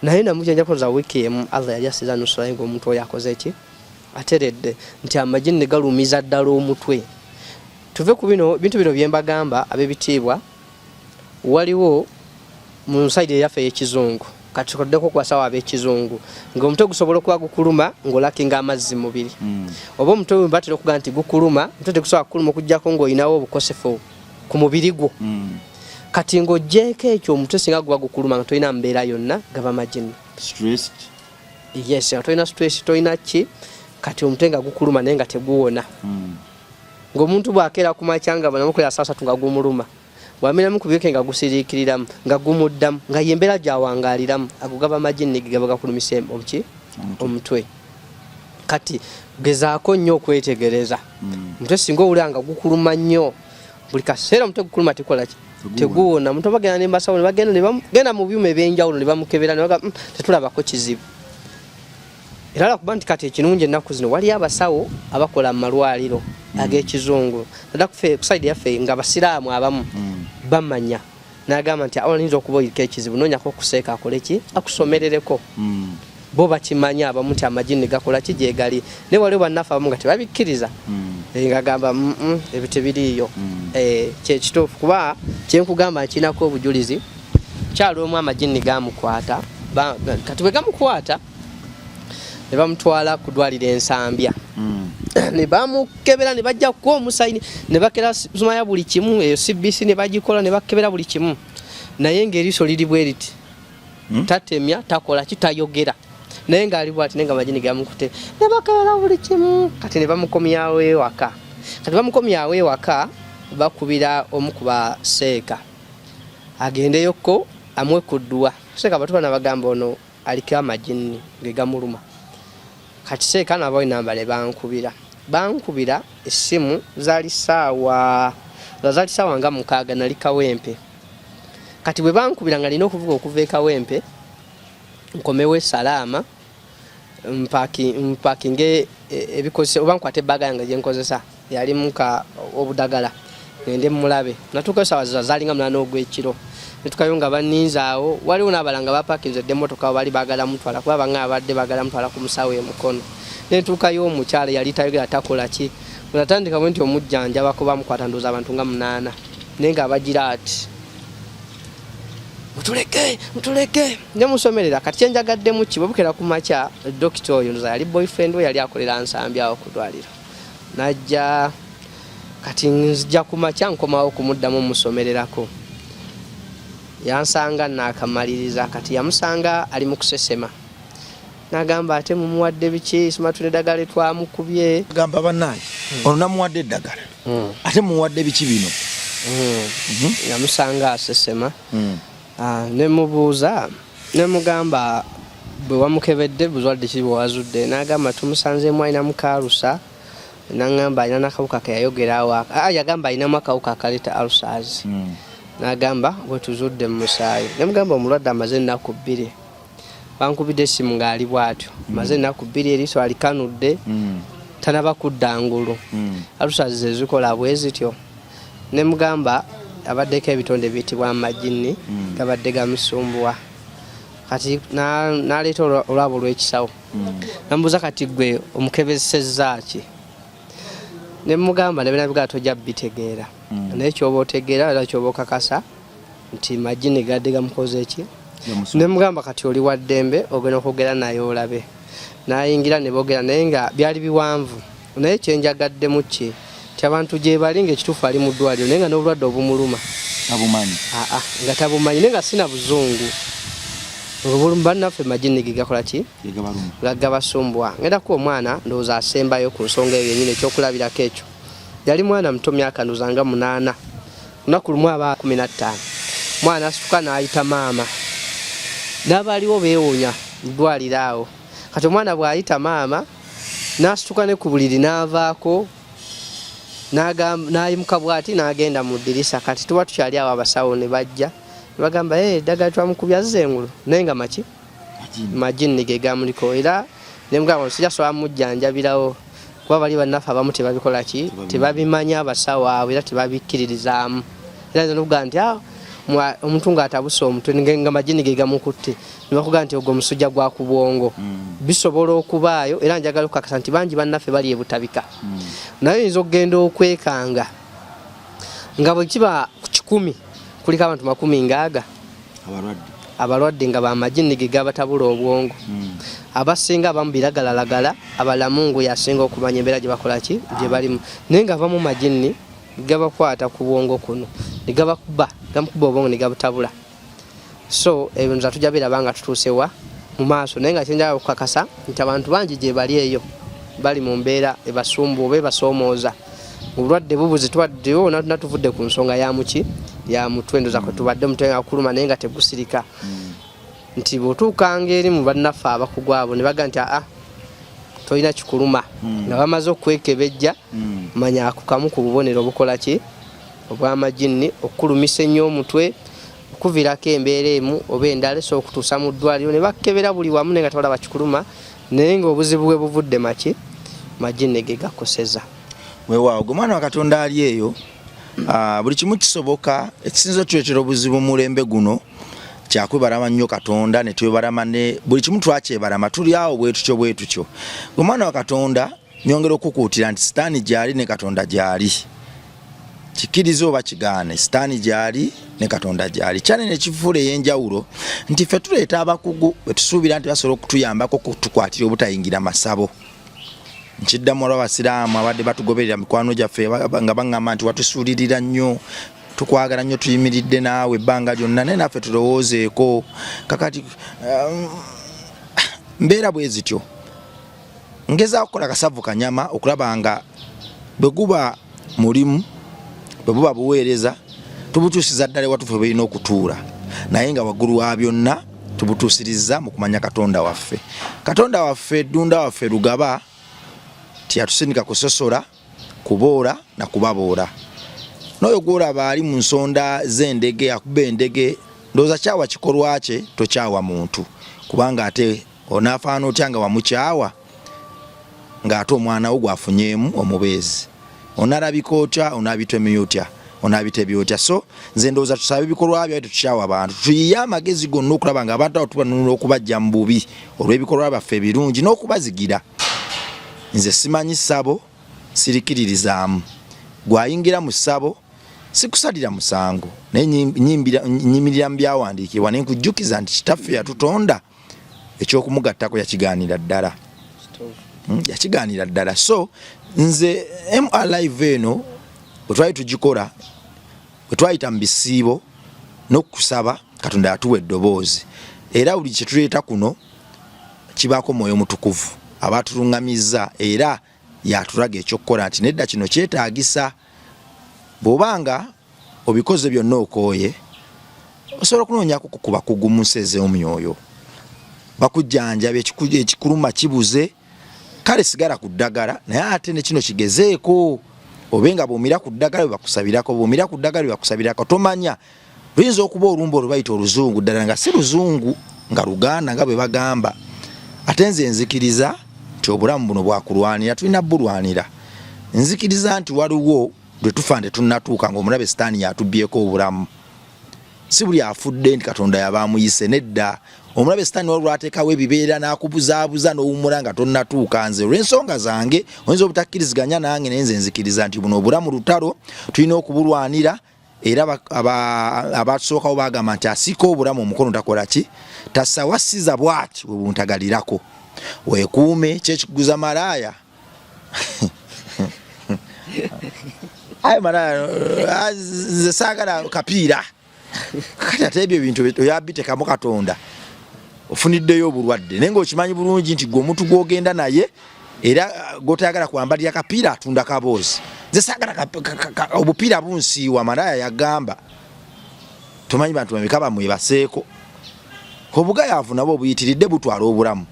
naye namujanja koza wiki emu Allah yali asiza nusula ngo omuntu oyo akoze eki ateredde nti amagini ne galumiza ddala omutwe tuve ku bintu bino byembagamba ab'ebitiibwa waliwo mu side yaffe y'ekizungu kati tukoddeko kwasawa ab'ekizungu ng'omutwe gusobola okuba gukuluma ng'olakinga amazzi mubiri oba omutwe batera okugaa nti gukuluma omutwe tegusobola kukuluma okuggyako ng'olinawo obukosefu ku mubiri gwo kati ng'oggyeko ekyo omutwe singa guba gukuluma nga tolina mbeera yonna gaba magini yes tolina stress tolina ki kati omutwe nga gukuluma naye nga teguwona ng'omuntu bw'akeera ku makya nga banamukolera saa 3 nga gumuluma bwamiramu ku byeke nga gusiriikiriramu nga gumuddamu nga yembeera gyawangaaliramu agugaba magini gigaba gakulumisa omutwe kati gezaako nnyo okwetegereza omutwe singa owulira nga gukuluma nnyo buli kaseera omutwe gukuluma tekola ki teguwona omuntu bagenda nembasawo nebagenda mu byuma ebyenjawulo ne bamukebera nebaga tetulabako kizibu era lakuba nti kati ekirungi ennaku zino waliyo abasawo abakola mu malwaliro ag'ekizungu nadda kusaidi yaffe nga basiraamu abamu bamanya n'agamba nti awolayinza okuba oyiriko ekizibu noonyako okuseeka akole ki akusomerereko bo bakimanya abamu nti amagini gakola ki gyegali naye waliwo bannaffe abamu nga tebabikkiriza nga gamba ebyo tebiriiyo kyekituufu kuba kyenkugamba nkirinako obujulizi kyali omu amagini gamukwata kati bwe gamukwata ne bamutwala ku ddwaliro ensambya ne bamukebera ne bajja kuwa omusayini ne bakera sumaya buli kimu eyo CBC ne bagikola ne bakebera buli kimu naye ng'eriiso liri bwe riti tatemya takola kitayogera naye ng'ali bwati nenga amagini gamukute ne bakebera buli kimu kati ne bamukomyawo ewaka kati bamukomyawo ewaka bakubira omu ku baseeka agendeyokko amwekuddwa seeka batu bana bagamba ono aliko amagini ge gamuluma kati seeka nabo inamba ne bankubira essimu zaali saawa nga 6 nali Kawempe kati bwe bankubira nga lina okuvuga okuva e Kawempe nkomewe salaama mpakinge ebikozesa oba nkwate ebbaga yange gye nkozesa yali muka obudagala ngende mulabe natuuka saawa zaali nga 8 ogw'ekiro netukayo nga banninzaawo waliwo n'abalanga bapakinze emmotoka bali baagala mutwala kuba banga abadde baagala mutwala ku musawo emukono netuukayo omukyala yali tayogera takola ki bwetandika bwe nti omujjanjaba kuba mukwata ndooza abantu nga 8 naye nga abagira ati mutuleke nemusomerera kati kyenjagaddemu ki bwebukera ku makya dokita oyo ndoza yali boyfriend we yali akolera nsambi awo ku ddwaliro najja kati nzija ku makya nkomawo kumuddamu musomererako yansanga nakamaliriza kati yamusanga ali mu kusesema nagamba ate mumuwadde biki simatule eddagala twamukubye gamba bannaye ono namuwadde eddagala ate mumuwadde biki bino yamusanga asesema nemubuuza nemugamba bwe wamukebedde buzwadde ki bwewazudde nagamba tumusanzeemu alinamu kaalusa nagamba alina nakawuka keyayogerawo yagamba alinamu akawuka akaleeta ulcers nagamba bwe tuzudde mu musaayi nemugamba omulwadde amaze ennaku 2 bankubidde essimu ng'ali bw'atyo maze ennaku 2 eriiso alikanudde tanaba kudda ngulu alusazi ze zikola bwe zityo ne mugamba abaddeko ebitonde biyitibwa amajini gabadde gamusumbuwa kati n'aleeta olwabo lw'ekisawo namubuuza kati gwe omukebezesezza ki ne mugamba nebinabigala tojja bitegeera naye kyoba otegeera era kyoba okakasa nti majini gadde gamukoze eki ne mugamba kati oli wa ddembe ogenda okwogera naye olabe n'ayingira ne boogera naye nga byali biwanvu naye kyenjagaddemu ki ti abantu gye bali ng'ekituufu ali mu ddwaliro naye nga n'obulwadde obumuluma abumanyi nga tabumanyi naye nga sina buzungu obulumi bannaffe majini ge gakola ki gagabasumbuwa ngedako omwana ndowooza asembayo ku nsonga eyo yennyini ekyokulabirako ekyo yali mwana muto myaka ndowooza nga 8 lunaku lumu aba 15 mwana asituka n'ayita maama n'abaaliwo beewuunya mu ddwaliro awo kati omwana bw'ayita maama n'asituka ne ku buliri n'avaako n'ayimuka bw'ati n'agenda mu ddirisa kati tuba tukyali awo abasawo ne bajja ne bagamba eddagala twamukubya zengulu naye nga majini ge gamuliko era ne mugamba sijja sobola mujjanjabirawo kuba bali bannaffe abamu tebabikola ki tebabimanya abasawo abo era tebabikkiririzaamu era nze nokugaa nti omuntu ng'atabuse omutwe nga majini ge gamukutte nibakugaa nti ogwo omusujja gwa ku bwongo bisobola okubaayo era njagala okukakasa nti bangi bannaffe bali ebutabika naye oyinza okugenda okwekanga nga bwe kiba ku 100 kuliko abantu 100 abalwadde nga bamajini ge gabatabula obwongo abasinga abamu biragalalagala abalamungu yasinga okumanya embeera gye bakola ki gye balimu naye nga abamu majini gabakwata ku bwongo kuno gamukuba obwongo ne gabutabula so ebyo nza tujja biraba nga tutuusewa mu maaso naye nga kyenjagala okukakasa nti abantu bangi gye bali eyo bali mu mbeera ebasumbu oba ebasoomooza obulwadde bubuzi tubaddeyo natuvudde ku nsonga ya muki ya mutwe ndoza kwe tubadde mutwe nga kuluma naye nga tegusirika nti bw'otuukanga eri mu bannaffe abakugwabo ne baga nti tolina kikuluma nga bamaze okwekebejja manya akukamu ku bubonero obukola ki obw'amajini okukulumisa ennyo omutwe okuviirako embeera emu oba endala so okutuusa mu ddwaliro ne bakkebera buli wamu naye nga tebalaba kikuluma naye ng'obuzibu bwe buvudde maki majini ge gakoseza weewaawo gwe mwana wa Katonda ali eyo buli kimu kisoboka ekisinza okutuleetera obuzibu mu mulembe guno kyakwebalama nnyo Katonda ne twebalama ne buli kimu twakyebalama tuli awo bwe tutyo gwe mwana wa Katonda nyongera okukuutira nti sitaani gyali ne Katonda gyali kikiriza oba kigaane sitaani gyali ne Katonda gyali kyane ne kifuula ey'enjawulo nti ffe tuleeta abakugu bwe tusuubira nti basobola okutuyambako kutukwatira obutayingira masabo nkiddamu olw'abasiraamu abadde batugoberera mikwano gyaffe nga baŋŋamba nti watusuulirira nnyo tukwagala nnyo tuyimiridde naawe ebbanga lyonna naye naffe tulowoozeeko kakati mbeera bwe zityo ngezaako kukola kasavu kanyama okulaba nga bwe guba mulimu bwe buba buweereza tubutuusiza ddala ewatufe bulina okutuula naye nga waggulu wa byonna tubutuusiriza mu kumanya Katonda waffe ddunda waffe lugaba tiyatusindika kusosola kuboora na kubaboora n'oyo gwolaba ali mu nsonda z'endege akuba endege ndowooza kyawa kikolwa kye tokyawa muntu kubanga ate onaafaana otya nga wamukyawa ng'ate omwana wo gwafunyeemu omubeezi onalabika otya onaabitemya otya onaabitebya otya so nze ndowooza tusabe ebikolwa byaffe tukyawa abantu tuyiye amagezi gonna okulaba nga abantu abo tubanunula okubajja mu bubi olw'ebikolwa byaffe ebirungi n'okubazigira nze simanyi ssabo sirikiririzaamu gwayingira mu ssabo sikusalira musango naye nyimirira mu byawandiikibwa ne nkujjukiza nti kitaffe yatutonda ekyokumugattako yakigaanira ddala so nze MRive eno bwe twali tugikola bwe twayita mu bisiibo n'okusaba Katonda yatuwa eddoboozi era buli kye tuleeta kuno kibaako mwoyo mutukuvu abatulungamizza era yatulaga ekyokukola nti nedda kino kyetaagisa bw'obanga obikoze byonna okooye osobola okunoonyako kukuba kugumuseze omyoyo bakujjanjaba ekikuluma kibuze kale sigala ku ddagala naye ate ne kino kigezeeko obenga bw'omira ku ddagala bwe bakusabirako tomanya luyinza okuba olumba olubayita oluzungu ddala nga si luzungu nga Luganda nga bwe bagamba ate nze nzikiriza nti obulamu buno bwakulwanira tulina bulwanira nzikiriza nti waliwo lwe tufa tetunnatuuka ng'omulabe sitaani yatubyeko obulamu si buli afudde nti Katonda yabamuyise nedda omulabe sitaani waliwo ateekawo ebibeera n'akubuzaabuza n'owummula nga tonnatuuka nze olw'ensonga zange oyinza obutakkiriziganya nange naye nze nzikiriza nti buno obulamu lutalo tulina okubulwanira era abatusookawo bagamba nti asika obulamu omukono takola ki tasawasiza bwati bwe buntagalirako weekuume kyekikuguza malaaya ayo malaaya nze saagala kapiira kati ate ebyo bintu oyabitekamu Katonda ofuniddeyo obulwadde naye ng'okimanyi bulungi nti gwe omuntu gw'ogenda naye era gw'otayagala kwambalira kapiira atunda kaboozi nze saagala obupiira bunsiiwa malaaya yagamba tumanyi bantu bameka bamwebaseeko obugayaavu nabwo obuyitiridde butwala obulamu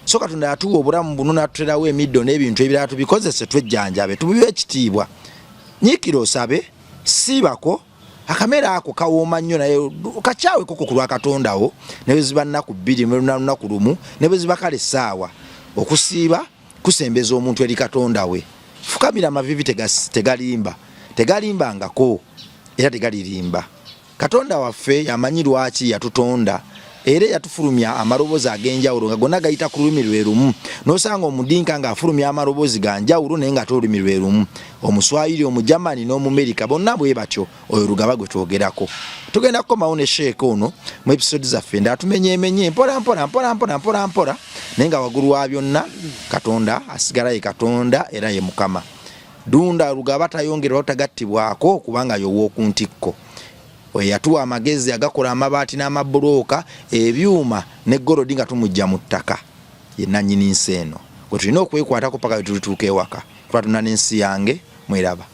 so Katonda yatuwa obulamu buno n'atuterawo emiddo n'ebintu ebirala tubikozese twejjanjabe tubiwe ekitiibwa nyiikira osabe siibako akamera ako kawooma nnyo naye kacyawe koko ku lwa Katondawo ne bwe ziba nnaku 2 ne lunaku lumu ne bwe ziba kale essaawa okusiiba kusembeza omuntu eri Katonda we fukamira amavivi tegalimbangako era tegalirimba Katonda waffe yamanyi lwaki yatutonda era yatufulumya amaloboozi ag'enjawulo nga gonna gayita ku lulimi lwe lumu n'osanga omudinka ng'afulumya amaloboozi ga njawulo naye nga olulimi lwe lumu omuswayiri omujamani n'omumerika bonna bwe batyo oyo lugaba gwe twogerako tugenda kukomawo ne sheeka ono mu episode zaffe ndaatumenyeemenye mpola naye nga waggulu wa byonna Katonda asigala ye Katonda era ye Mukama dunda lugaba tayongerwa tagattibwako kubanga y'ow'oku ntikko yatuwa amagezi agakola amabaati n'amabulooka ebyuma n'eggolodi nga tumujja mu ttaka ye nannyini nsi eno gwe tulina okwekwatako paka we tulituuka ewaka twatuna n'ensi yange mweraba